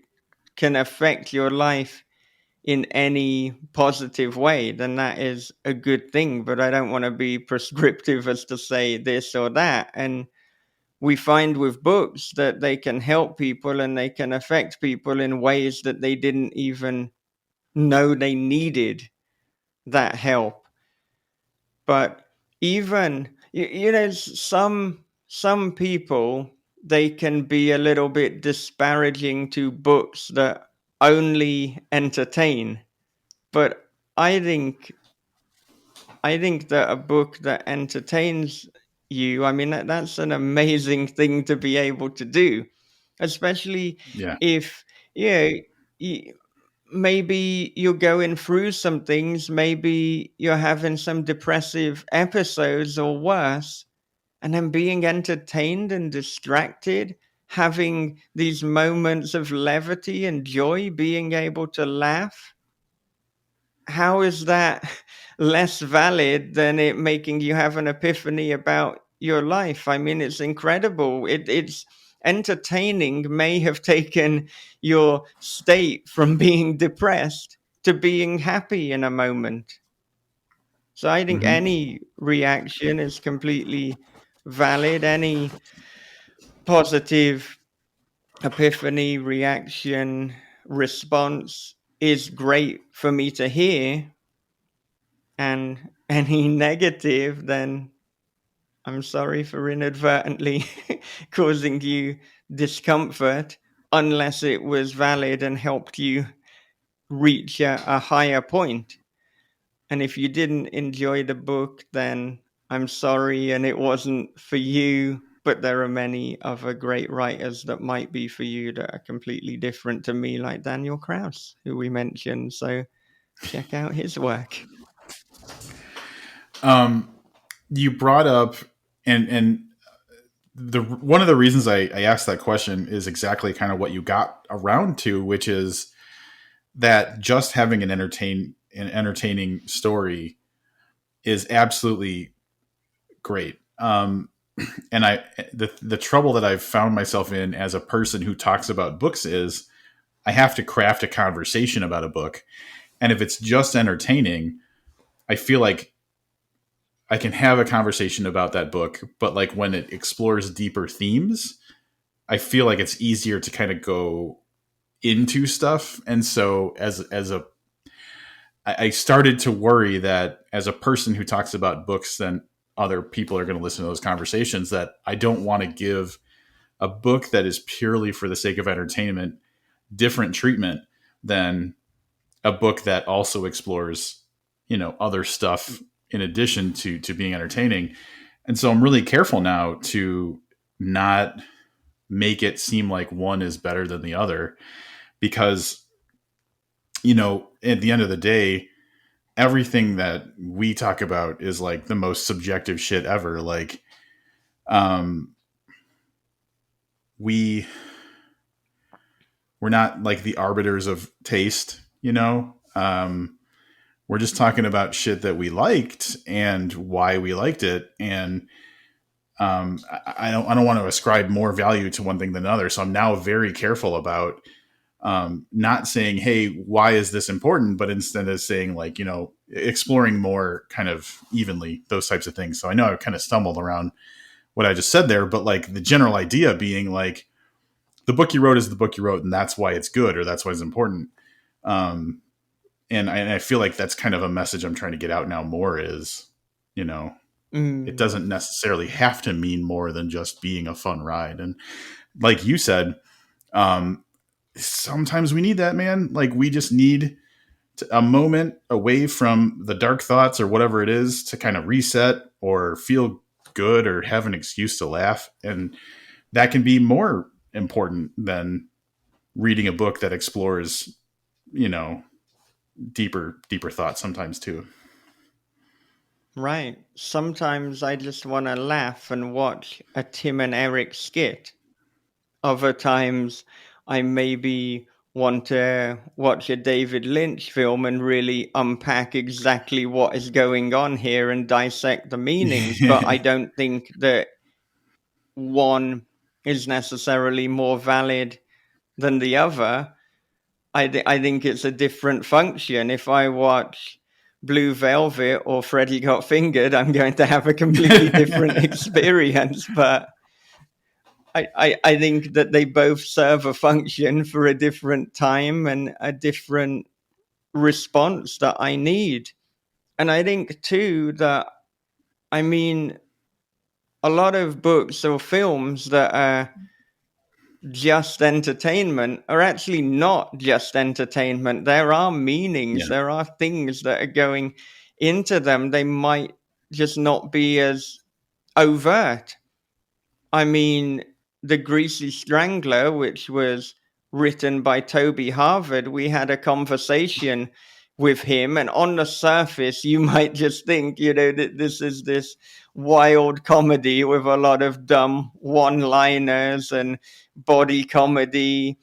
S2: can affect your life in any positive way, then that is a good thing. But I don't want to be prescriptive as to say this or that. And we find with books that they can help people and they can affect people in ways that they didn't even know they needed that help. But even some people, they can be a little bit disparaging to books that only entertain. But I think I think that a book that entertains you, I mean, that's an amazing thing to be able to do, especially
S1: Yeah.
S2: if, you know, y- maybe you're going through some things, maybe you're having some depressive episodes or worse, and then being entertained and distracted, having these moments of levity and joy, being able to laugh. How is that less valid than it making you have an epiphany about your life? I mean, it's incredible. It's entertaining, may have taken your state from being depressed to being happy in a moment. So I think
S1: Hmm.
S2: any reaction is completely valid. Any positive epiphany, reaction, response is great for me to hear. And any negative, then I'm sorry for inadvertently causing you discomfort, unless it was valid and helped you reach a higher point. And if you didn't enjoy the book, then I'm sorry and it wasn't for you. but there are many other great writers that might be for you that are completely different to me, like Daniel Kraus, who we mentioned. So check out his work.
S1: You brought up, and the one of the reasons I asked that question is exactly kind of what you got around to, which is that just having an entertaining story is absolutely great. And the trouble that I've found myself in as a person who talks about books is I have to craft a conversation about a book, and if it's just entertaining, I feel like I can have a conversation about that book, but like when it explores deeper themes, I feel like it's easier to kind of go into stuff. And so I started to worry that as a person who talks about books, then other people are going to listen to those conversations, that I don't want to give a book that is purely for the sake of entertainment different treatment than a book that also explores, other stuff in addition to being entertaining. And so I'm really careful now to not make it seem like one is better than the other, because at the end of the day, everything that we talk about is like the most subjective shit ever. Like, we're not like the arbiters of taste, we're just talking about shit that we liked and why we liked it. And I don't want to ascribe more value to one thing than another. So I'm now very careful about not saying, hey, why is this important? But instead of saying like, exploring more kind of evenly, those types of things. So I know I kind of stumbled around what I just said there, but like the general idea being like, the book you wrote is the book you wrote, and that's why it's good, or that's why it's important. And I feel like that's kind of a message I'm trying to get out now more is, it doesn't necessarily have to mean more than just being a fun ride. And like you said, sometimes we need that, man. Like we just need a moment away from the dark thoughts or whatever it is to kind of reset or feel good or have an excuse to laugh. And that can be more important than reading a book that explores, deeper thoughts sometimes too.
S2: Right. Sometimes I just want to laugh and watch a Tim and Eric skit. Other times I maybe want to watch a David Lynch film and really unpack exactly what is going on here and dissect the meanings. But I don't think that one is necessarily more valid than the other. I think it's a different function. If I watch Blue Velvet or Freddy Got Fingered, I'm going to have a completely different experience. But I think that they both serve a function for a different time and a different response that I need. And I think too that, I mean, a lot of books or films that are just entertainment are actually not just entertainment. There are meanings, there are things that are going into them. They might just not be as overt. I mean, The Greasy Strangler, which was written by Toby Harvard, we had a conversation with him, and on the surface you might just think, that this is this wild comedy with a lot of dumb one-liners and body comedy,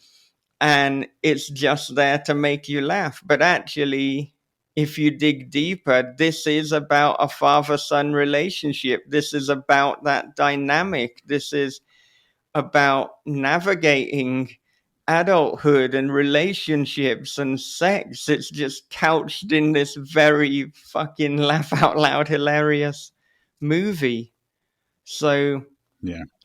S2: and it's just there to make you laugh. But actually, if you dig deeper, this is about a father-son relationship. This is about that dynamic. This is about navigating adulthood and relationships and sex. It's just couched in this very fucking laugh out loud hilarious movie. So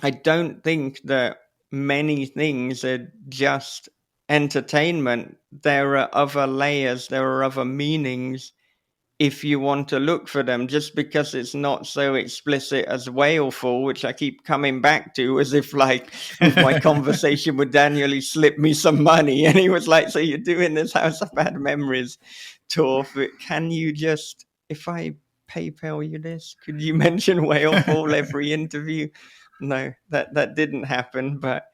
S2: I don't think that many things are just entertainment. There are other layers, there are other meanings if you want to look for them. Just because it's not so explicit as Whaleful, which I keep coming back to, as if like with my conversation with Daniel, he slipped me some money and he was like, so you're doing this House of Bad Memories tour, but can you just, if I PayPal you this, could you mention Whaleful every interview? no, that didn't happen. But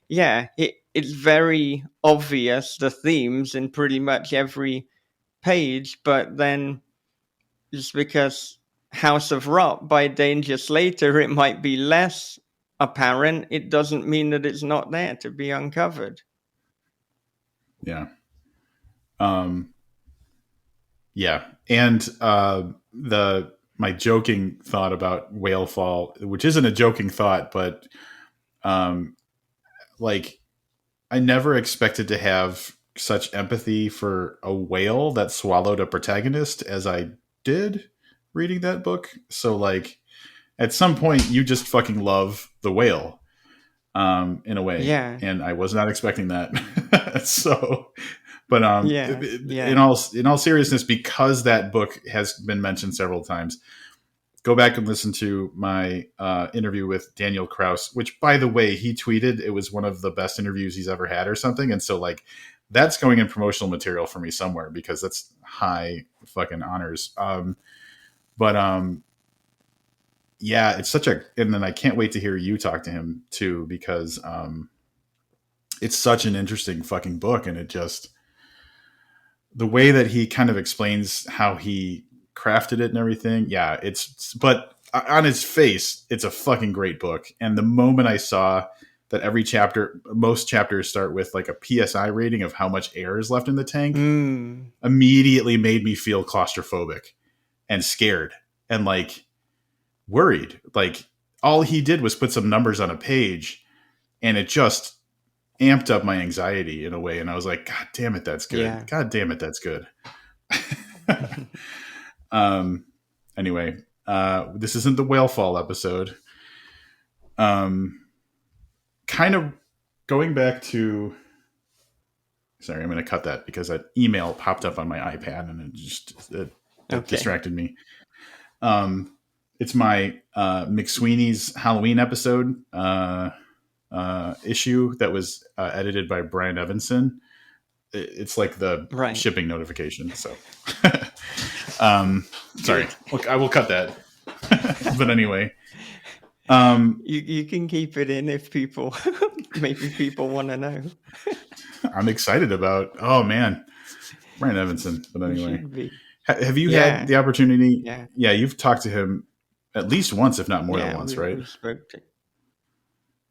S2: yeah, it's very obvious, the themes in pretty much every page. But then just because House of Rot by Danger Slater, it might be less apparent, it doesn't mean that it's not there to be uncovered.
S1: Yeah. Yeah. And my joking thought about Whalefall, which isn't a joking thought, but like I never expected to have such empathy for a whale that swallowed a protagonist as I did reading that book. So like at some point you just fucking love the whale in a way.
S2: Yeah.
S1: And I was not expecting that. So but
S2: Yeah.
S1: in all seriousness, because that book has been mentioned several times, go back and listen to my interview with Daniel Kraus, which, by the way, he tweeted it was one of the best interviews he's ever had or something. And so, like, that's going in promotional material for me somewhere because that's high fucking honors. Yeah, it's such a, and then I can't wait to hear you talk to him too, because it's such an interesting fucking book. And it just, the way that he kind of explains how he crafted it and everything. Yeah, but on its face, it's a fucking great book. And the moment I saw that most chapters start with like a PSI rating of how much air is left in the tank, immediately made me feel claustrophobic and scared and like worried. Like all he did was put some numbers on a page and it just amped up my anxiety in a way. And I was like, God damn it, that's good. Yeah. God damn it, that's good. Anyway, this isn't the Whalefall episode. Kind of going back to, sorry, I'm going to cut that because that email popped up on my iPad and it distracted me. It's my McSweeney's Halloween episode issue that was edited by Brian Evanson. It's like the shipping notification. So, sorry, look, I will cut that. But anyway,
S2: you can keep it in if maybe people want to know.
S1: I'm excited about. Oh man, Brian Evanson. But anyway, have you had the opportunity? Yeah, you've talked to him at least once, if not more than once, right?
S2: We spoke to.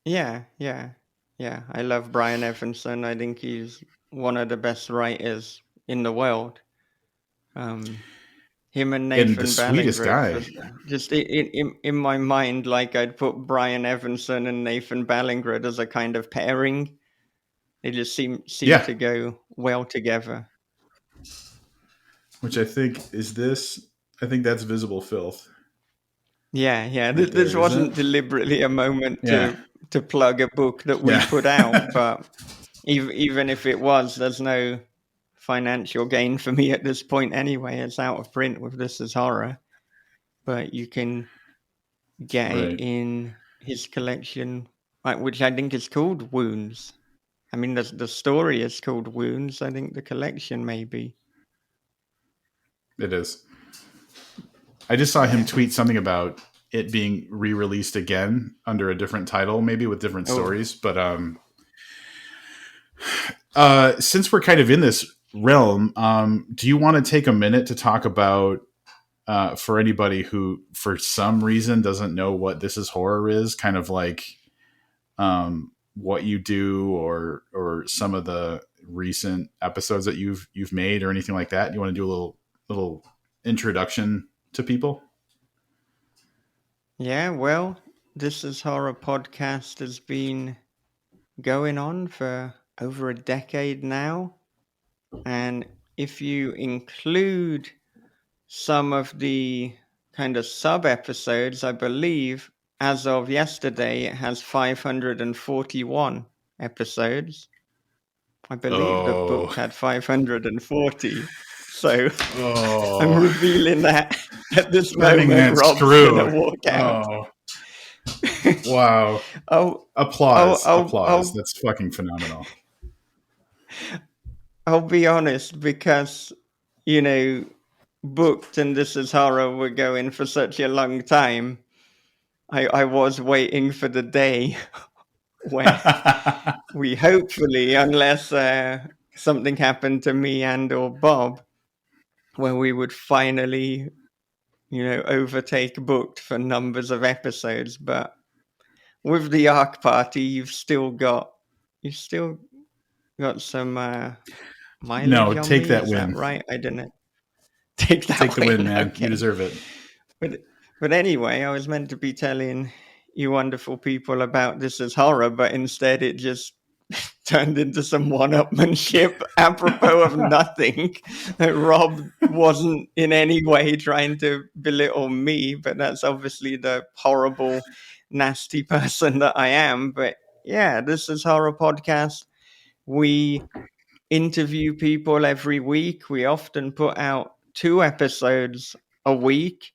S2: Yeah. I love Brian Evanson. I think he's one of the best writers in the world. Him and Nathan
S1: the sweetest guy.
S2: Just in my mind, like I'd put Brian Evanson and Nathan Ballingrud as a kind of pairing. They just seem to go well together.
S1: Which I think I think that's Visible Filth.
S2: Yeah. This wasn't deliberately a moment to plug a book that we put out, but even if it was, there's no financial gain for me at this point anyway. It's out of print with This Is Horror, but you can get it in his collection, which I think is called Wounds. I mean, the story is called Wounds. I think the collection maybe.
S1: It is. I just saw him tweet something about it being re-released again under a different title, maybe with different stories. But since we're kind of in this realm, do you want to take a minute to talk about, for anybody who for some reason doesn't know what This Is Horror is, kind of like what you do or some of the recent episodes that you've made or anything like that? You want to do a little introduction to people?
S2: Yeah, well, This Is Horror podcast has been going on for over a decade now. And if you include some of the kind of sub-episodes, I believe, as of yesterday, it has 541 episodes. I believe the book had 540. So I'm revealing that at this moment. Rob's going to walk out.
S1: Wow. Applause. That's fucking phenomenal.
S2: I'll be honest, because, Booked and This Is Horror were going for such a long time. I was waiting for the day where we hopefully, unless something happened to me and or Bob, where we would finally, overtake Booked for numbers of episodes. But with the Arc Party, you've still got some mileage
S1: No,
S2: on
S1: take
S2: me.
S1: that
S2: Is that
S1: win.
S2: right? I don't know. Take that
S1: Take the win, man. You
S2: Okay.
S1: deserve it.
S2: But anyway, I was meant to be telling you wonderful people about This Is Horror, but instead it just turned into some one-upmanship apropos of nothing. Rob wasn't in any way trying to belittle me, but that's obviously the horrible, nasty person that I am. But yeah, This Is Horror podcast. We interview people every week. We often put out 2 episodes a week.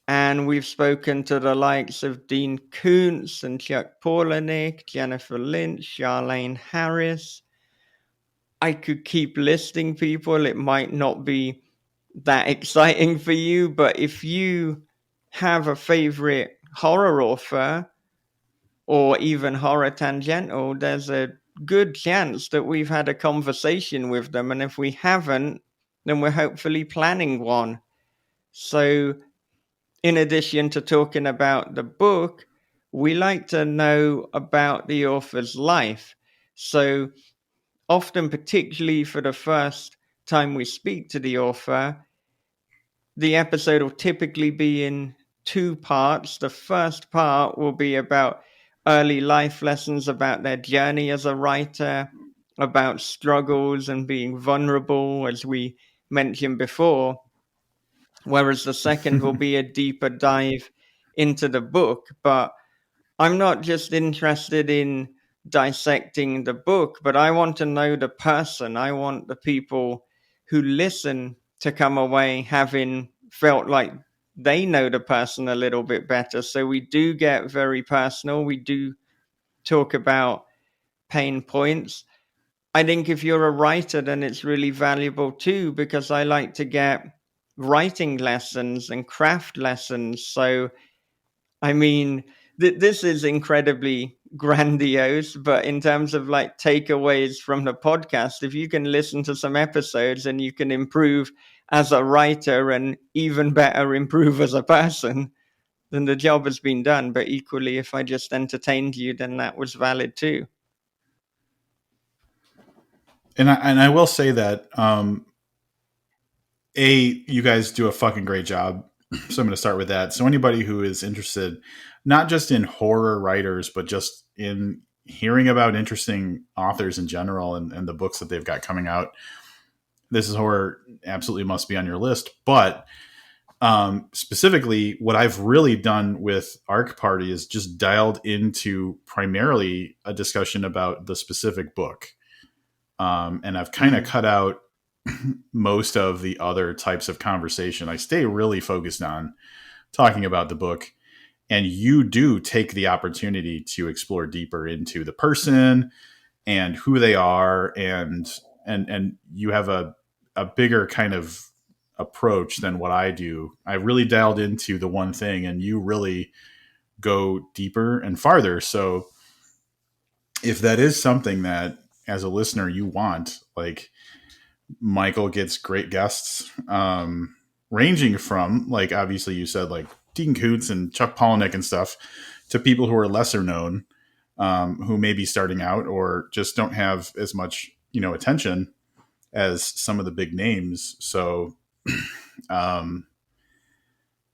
S2: And we've spoken to the likes of Dean Koontz and Chuck Palahniuk, Jennifer Lynch, Charlene Harris. I could keep listing people. It might not be that exciting for you, but if you have a favorite horror author or even horror tangential, there's a good chance that we've had a conversation with them. And if we haven't, then we're hopefully planning one. So in addition to talking about the book, we like to know about the author's life. So often, particularly for the first time we speak to the author, the episode will typically be in 2 parts. The first part will be about early life lessons about their journey as a writer, about struggles and being vulnerable, as we mentioned before. Whereas the second will be a deeper dive into the book. But I'm not just interested in dissecting the book, but I want to know the person. I want the people who listen to come away having felt like they know the person a little bit better. So we do get very personal. We do talk about pain points. I think if you're a writer, then it's really valuable too, because I like to get writing lessons and craft lessons. So, I mean, this is incredibly grandiose, but in terms of like takeaways from the podcast, if you can listen to some episodes and you can improve as a writer and even better improve as a person, then the job has been done. But equally, if I just entertained you, then that was valid too.
S1: And I will say that you guys do a fucking great job. So I'm going to start with that. So anybody who is interested, not just in horror writers, but just in hearing about interesting authors in general and the books that they've got coming out, This Is Horror absolutely must be on your list. But specifically, what I've really done with Arc Party is just dialed into primarily a discussion about the specific book. And I've kind of cut out most of the other types of conversation. I stay really focused on talking about the book, and you do take the opportunity to explore deeper into the person and who they are, and you have a bigger kind of approach than what I do. I really dialed into the one thing, and you really go deeper and farther. So if that is something that as a listener you want, like, Michael gets great guests, ranging from, like, obviously you said, like Dean Koontz and Chuck Palahniuk and stuff, to people who are lesser known, who may be starting out or just don't have as much, attention as some of the big names. So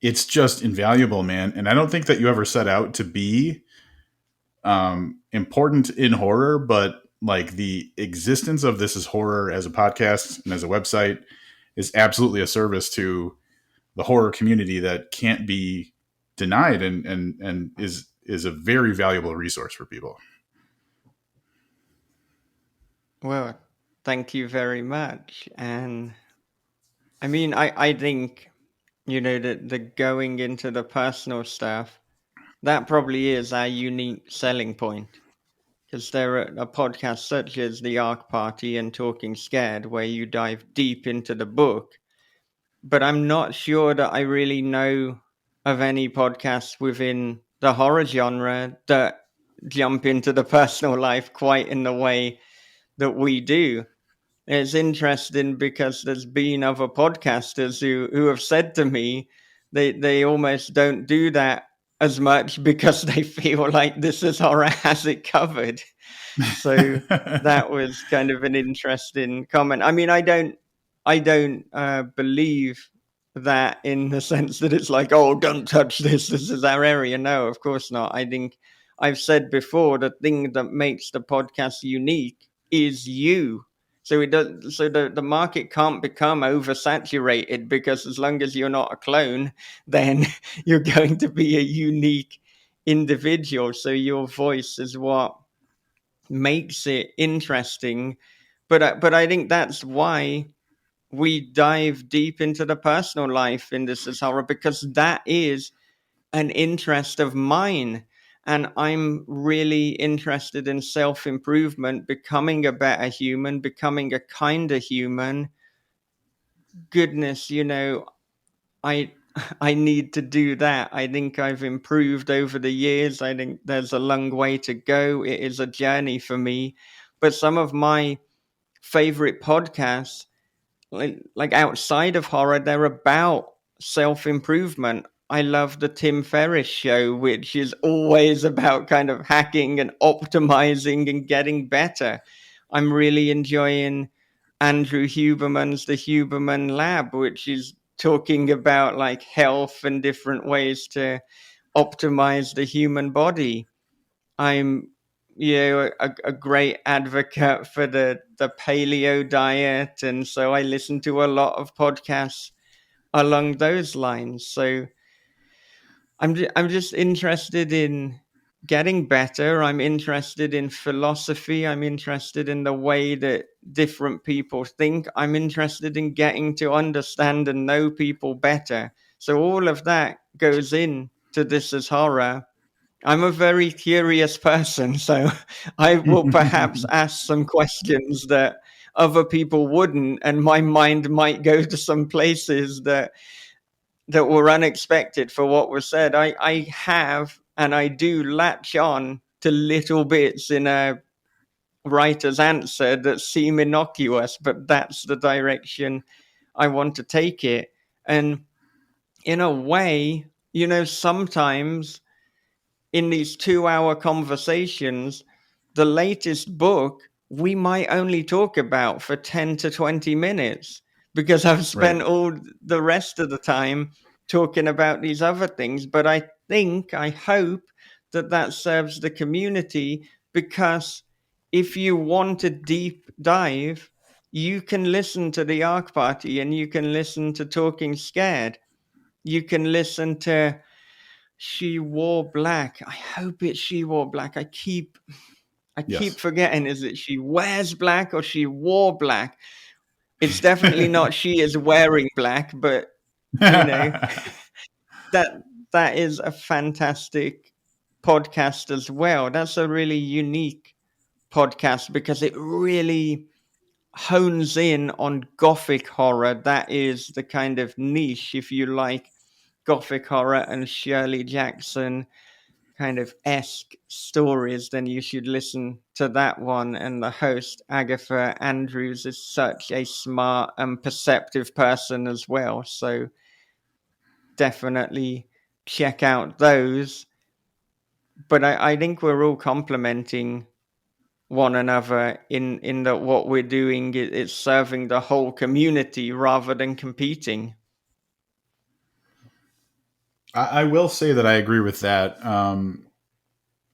S1: it's just invaluable, man. And I don't think that you ever set out to be important in horror, but like the existence of This Is Horror as a podcast and as a website is absolutely a service to the horror community that can't be denied, and is a very valuable resource for people.
S2: Well, thank you very much. And I mean, I think, the going into the personal stuff, that probably is our unique selling point. Because there are a podcast such as The Arc Party and Talking Scared, where you dive deep into the book. But I'm not sure that I really know of any podcasts within the horror genre that jump into the personal life quite in the way that we do. It's interesting because there's been other podcasters who have said to me they almost don't do that as much because they feel like This Is Horror has it covered. So that was kind of an interesting comment. I mean, I don't believe that in the sense that it's like, oh, don't touch this. This is our area. No, of course not. I think I've said before, the thing that makes the podcast unique is you. So it does. So the market can't become oversaturated, because as long as you're not a clone, then you're going to be a unique individual. So your voice is what makes it interesting. But I think that's why we dive deep into the personal life in This Is Horror, because that is an interest of mine. And I'm really interested in self improvement, becoming a better human, becoming a kinder human. Goodness, I I need to do that. I think I've improved over the years. I think there's a long way to go. It is a journey for me. But some of my favorite podcasts, like outside of horror, they're about self improvement. I love the Tim Ferriss show, which is always about kind of hacking and optimizing and getting better. I'm really enjoying Andrew Huberman's The Huberman Lab, which is talking about like health and different ways to optimize the human body. I'm a great advocate for the paleo diet, and so I listen to a lot of podcasts along those lines. So I'm just interested in getting better. I'm interested in philosophy. I'm interested in the way that different people think. I'm interested in getting to understand and know people better. So all of that goes in to This Is Horror. I'm a very curious person, so I will perhaps ask some questions that other people wouldn't, and my mind might go to some places that were unexpected for what was said. I have and I do latch on to little bits in a writer's answer that seem innocuous, but that's the direction I want to take it. And in a way, sometimes in these 2-hour conversations, the latest book we might only talk about for 10 to 20 minutes, because I've spent
S1: Right.
S2: all the rest of the time talking about these other things. But I hope that serves the community, because if you want a deep dive, you can listen to the Arc Party, and you can listen to Talking Scared. You can listen to She Wore Black. I hope it's She Wore Black. I keep
S1: Yes.
S2: forgetting. Is it She Wears Black or She Wore Black? It's definitely not She Is Wearing Black, but that that is a fantastic podcast as well. That's a really unique podcast because it really hones in on gothic horror. That is the kind of niche. If you like gothic horror and Shirley Jackson kind of esque stories, then you should listen to that one. And the host, Agatha Andrews, is such a smart and perceptive person as well. So definitely check out those. But I think we're all complementing one another in that what we're doing is serving the whole community rather than competing.
S1: I will say that I agree with that.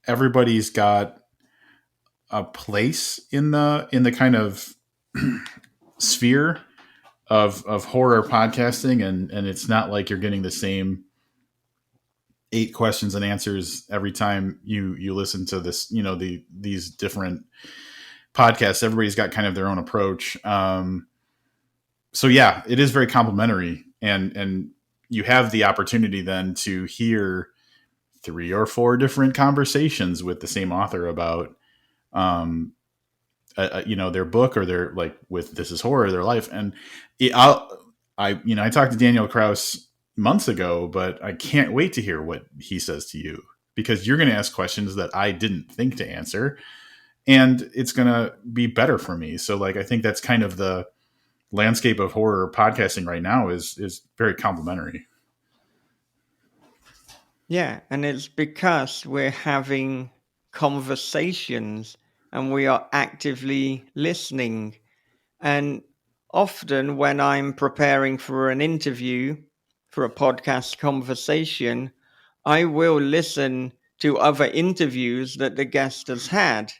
S1: Everybody's got a place in the kind of sphere of horror podcasting, and it's not like you're getting the same 8 questions and answers every time you listen to this, these different podcasts. Everybody's got kind of their own approach. So yeah, it is very complimentary, and you have the opportunity then to hear 3 or 4 different conversations with the same author about their book, or their, like with This Is Horror, their life. And I talked to Daniel Kraus months ago, but I can't wait to hear what he says to you, because you're going to ask questions that I didn't think to answer, and it's going to be better for me. So like, I think that's kind of the landscape of horror podcasting right now is very complimentary.
S2: Yeah, and it's because we're having conversations and we are actively listening. And often when I'm preparing for an interview, for a podcast conversation, I will listen to other interviews that the guest has had.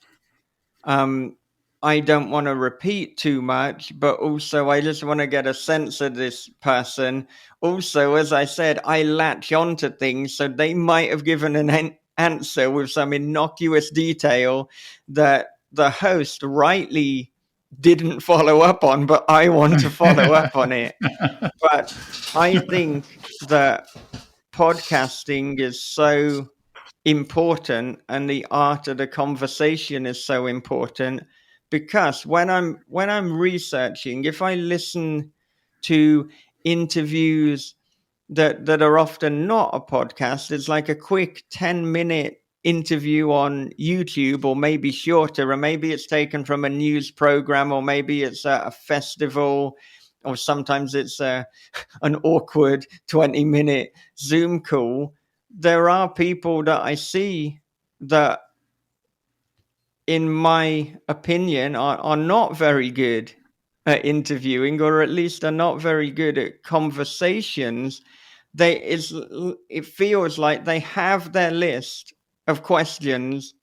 S2: I don't want to repeat too much, but also I just want to get a sense of this person. Also, as I said, I latch onto things, so they might have given an answer with some innocuous detail that the host rightly didn't follow up on, but I want to follow up on it. But I think that podcasting is so important and the art of the conversation is so important, because when I'm researching, if I listen to interviews that are often not a podcast, it's like a quick 10-minute interview on YouTube, or maybe shorter, or maybe it's taken from a news program, or maybe it's a festival, or sometimes it's an awkward 20-minute Zoom call. There are people that I see that, in my opinion, are not very good at interviewing, or at least are not very good at conversations. It feels like they have their list of questions,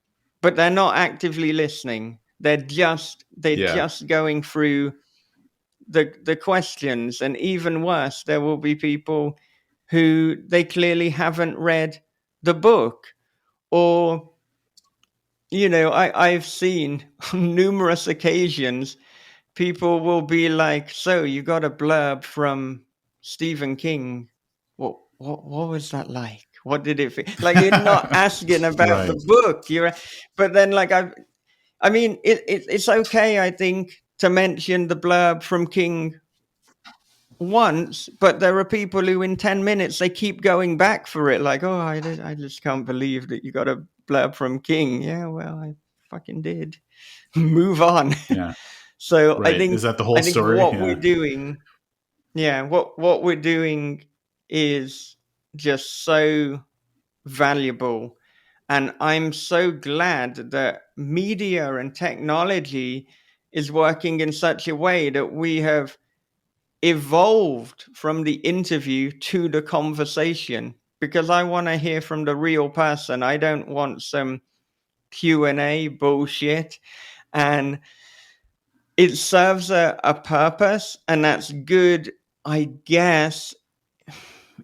S2: but they're not actively listening. They're just going through the questions. And even worse, there will be people who they clearly haven't read the book, or I've seen on numerous occasions people will be like, so you got a blurb from Stephen King. What was that like? What did it feel like? You're not asking about
S1: Right.
S2: the book. But then like I mean, it's okay, I think, to mention the blurb from King once, but there are people who in 10 minutes they keep going back for it, like, oh, I just can't believe that you got a blurb from King. Yeah, well, I fucking did. Move on.
S1: Yeah.
S2: So
S1: Right. Is that the whole story?
S2: What we're doing, what we're doing is just so valuable. And I'm so glad that media and technology is working in such a way that we have evolved from the interview to the conversation, because I want to hear from the real person. I don't want some Q&A bullshit. And it serves a purpose, and that's good, I guess,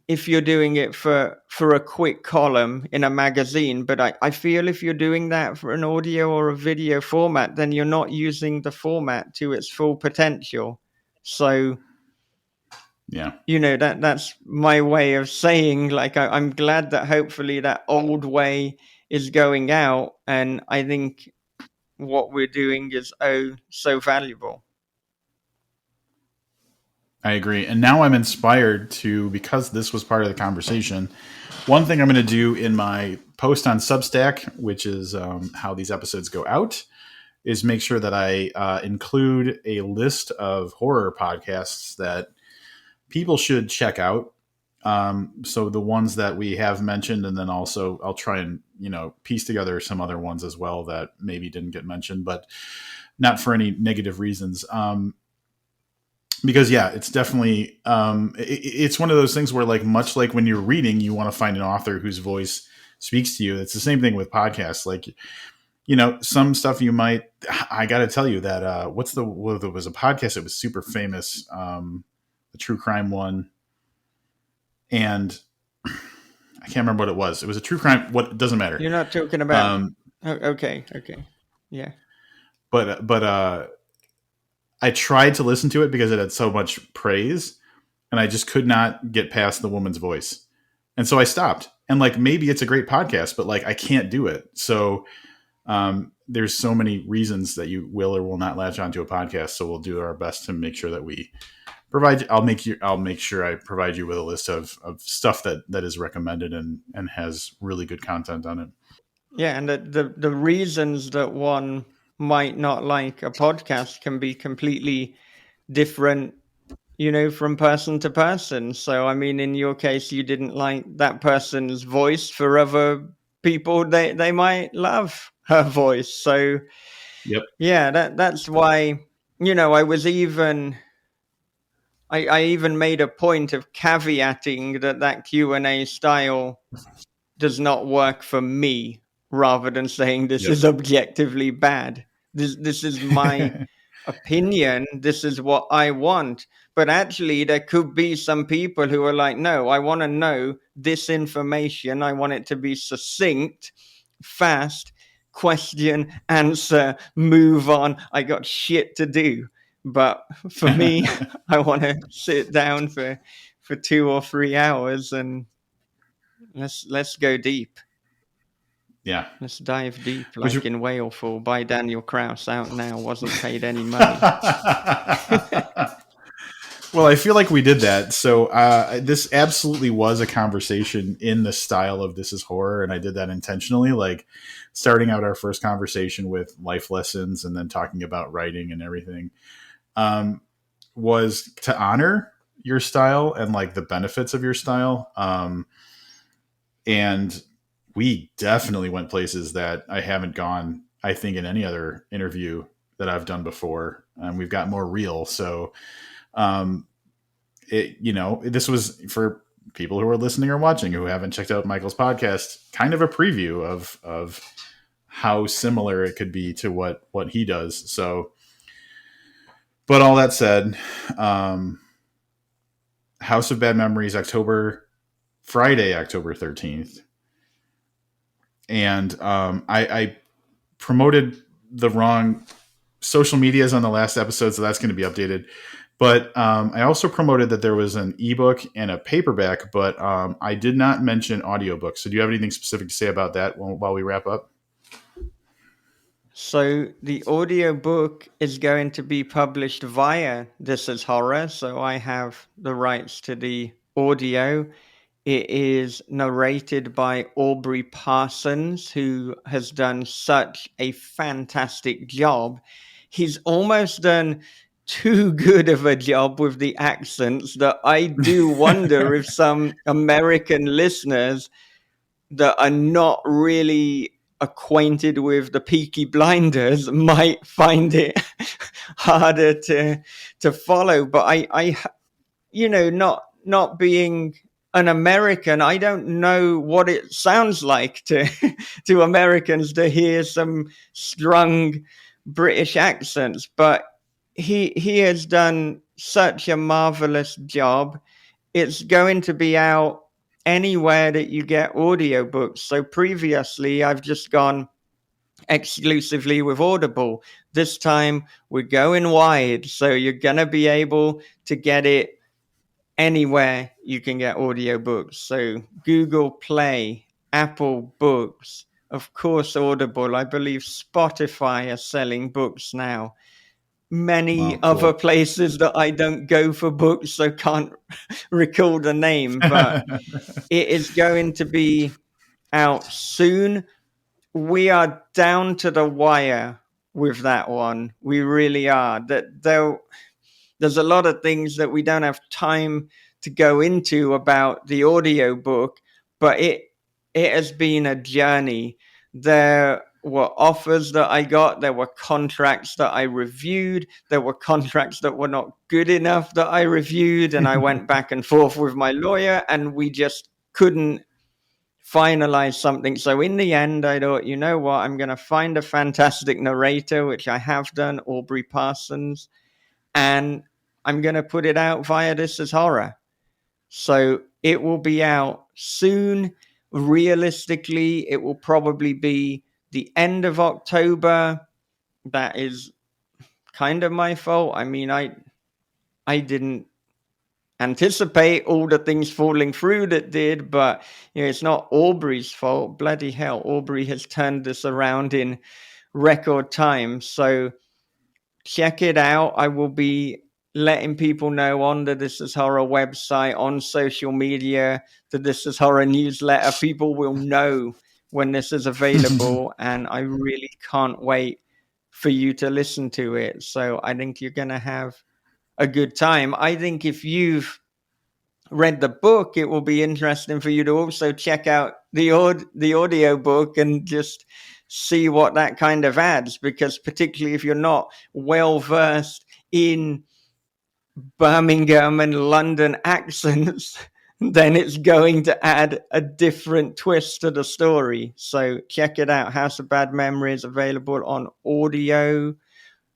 S2: if you're doing it for a quick column in a magazine. But I feel if you're doing that for an audio or a video format, then you're not using the format to its full potential. So
S1: Yeah.
S2: that's my way of saying, like, I'm glad that hopefully that old way is going out, and I think what we're doing is so valuable.
S1: I agree. And now I'm inspired to, because this was part of the conversation, one thing I'm going to do in my post on Substack, which is how these episodes go out, is make sure that I include a list of horror podcasts that people should check out. So the ones that we have mentioned, and then also I'll try and, piece together some other ones as well that maybe didn't get mentioned, but not for any negative reasons. Because it's definitely, it's one of those things where, like, much like when you're reading, you want to find an author whose voice speaks to you. It's the same thing with podcasts. Like, some stuff I got to tell you that, there was a podcast that was super famous, the true crime one. And I can't remember what it was. It was a true crime. What, doesn't matter.
S2: You're not talking about, okay. Yeah.
S1: But I tried to listen to it because it had so much praise, and I just could not get past the woman's voice. And so I stopped. And, like, maybe it's a great podcast, but, like, I can't do it. So there's so many reasons that you will or will not latch onto a podcast. So we'll do our best to make sure that we I'll make sure I provide you with a list of stuff that is recommended and has really good content on it.
S2: Yeah, and the reasons that one might not like a podcast can be completely different, from person to person. So, I mean, in your case, you didn't like that person's voice. For other people, they might love her voice. So,
S1: Yep.
S2: yeah, that's why, I even made a point of caveating that Q&A style does not work for me, rather than saying this
S1: Yep.
S2: is objectively bad. This is my opinion. This is what I want. But actually, there could be some people who are like, no, I want to know this information. I want it to be succinct, fast, question, answer, move on. I got shit to do. But for me, I want to sit down for 2 or 3 hours and let's go deep.
S1: Yeah.
S2: Let's dive deep,
S1: Which-
S2: like in Whaleful by Daniel Kraus, out now, wasn't paid any money.
S1: Well, I feel like we did that. So this absolutely was a conversation in the style of This Is Horror, and I did that intentionally, like starting out our first conversation with life lessons and then talking about writing and everything, was to honor your style and like the benefits of your style. And we definitely went places that I haven't gone, I think, in any other interview that I've done before. And we've got more real. So, this was for people who are listening or watching who haven't checked out Michael's podcast, kind of a preview of how similar it could be to what he does. So, but all that said, House of Bad Memories, Friday, October 13th. And I promoted the wrong social medias on the last episode, so that's going to be updated. But I also promoted that there was an ebook and a paperback, but I did not mention audiobooks. So do you have anything specific to say about that while we wrap up?
S2: So the audiobook is going to be published via This Is Horror. So I have the rights to the audio. It is narrated by Aubrey Parsons, who has done such a fantastic job. He's almost done too good of a job with the accents that I do wonder if some American listeners that are not really acquainted with the Peaky Blinders might find it harder to follow. But I not being an American, I don't know what it sounds like to Americans to hear some strong British accents, but he has done such a marvelous job. It's going to be out anywhere that you get audiobooks. So previously I've just gone exclusively with Audible. This time we're going wide, so you're going to be able to get it anywhere you can get audiobooks. So Google Play, Apple Books, of course Audible. I believe Spotify are selling books now. Many other places that I don't go for books, so can't recall the name, but it is going to be out soon. We are down to the wire with that one. We really are. There's a lot of things that we don't have time to go into about the audiobook, but it has been a journey. There were offers that I got. There were contracts that I reviewed. There were contracts that were not good enough that I reviewed. And I went back and forth with my lawyer, and we just couldn't finalize something. So in the end, I thought, you know what? I'm going to find a fantastic narrator, which I have done, Aubrey Parsons, and I'm going to put it out via This Is Horror. So it will be out soon. Realistically, it will probably be the end of October. That is kind of my fault. I mean, I didn't anticipate all the things falling through that did, but it's not Aubrey's fault. Bloody hell, Aubrey has turned this around in record time. So check it out. I will be letting people know on the This Is Horror website, on social media, the This Is Horror newsletter. People will know when this is available, and I really can't wait for you to listen to it. So I think you're going to have a good time. I think if you've read the book, it will be interesting for you to also check out the audio book and just see what that kind of adds, because particularly if you're not well versed in Birmingham and London accents, then it's going to add a different twist to the story. So check it out. House of Bad Memories, available on audio,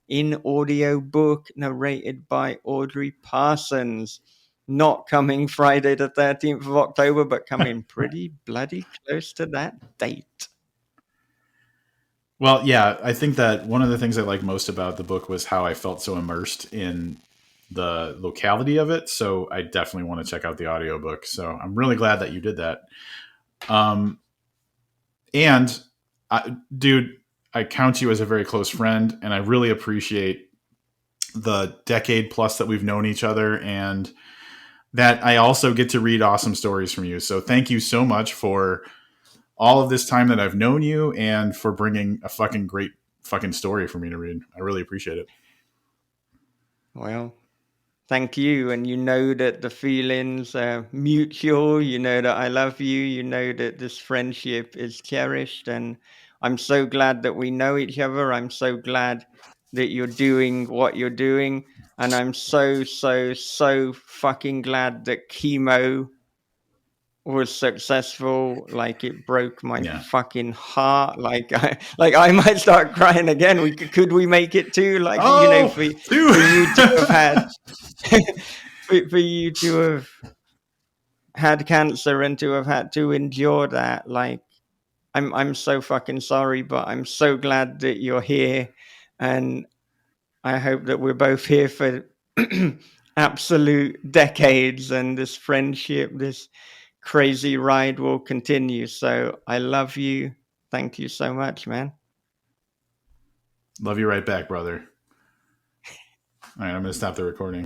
S2: in audio book, narrated by Audrey Parsons. Not coming Friday the 13th of October, but coming pretty bloody close to that date.
S1: Well, yeah, I think that one of the things I liked most about the book was how I felt so immersed in the locality of it. So I definitely want to check out the audiobook. So I'm really glad that you did that. And dude, I count you as a very close friend, and I really appreciate the decade plus that we've known each other, and that I also get to read awesome stories from you. So thank you so much for all of this time that I've known you, and for bringing a fucking great fucking story for me to read. I really appreciate it.
S2: Well, thank you. And you know that the feelings are mutual. You know that I love you. You know that this friendship is cherished. And I'm so glad that we know each other. I'm so glad that you're doing what you're doing. And I'm so fucking glad that chemo was successful. Like, it broke my fucking heart. Like I might start crying again. Could we make it too? Like, for you to have had for you to have had cancer and to have had to endure that. Like, I'm so fucking sorry, but I'm so glad that you're here, and I hope that we're both here for absolute decades, and this friendship, this crazy ride will continue. So I love you. Thank you so much, man.
S1: Love you right back, brother. All right, I'm going to stop the recording.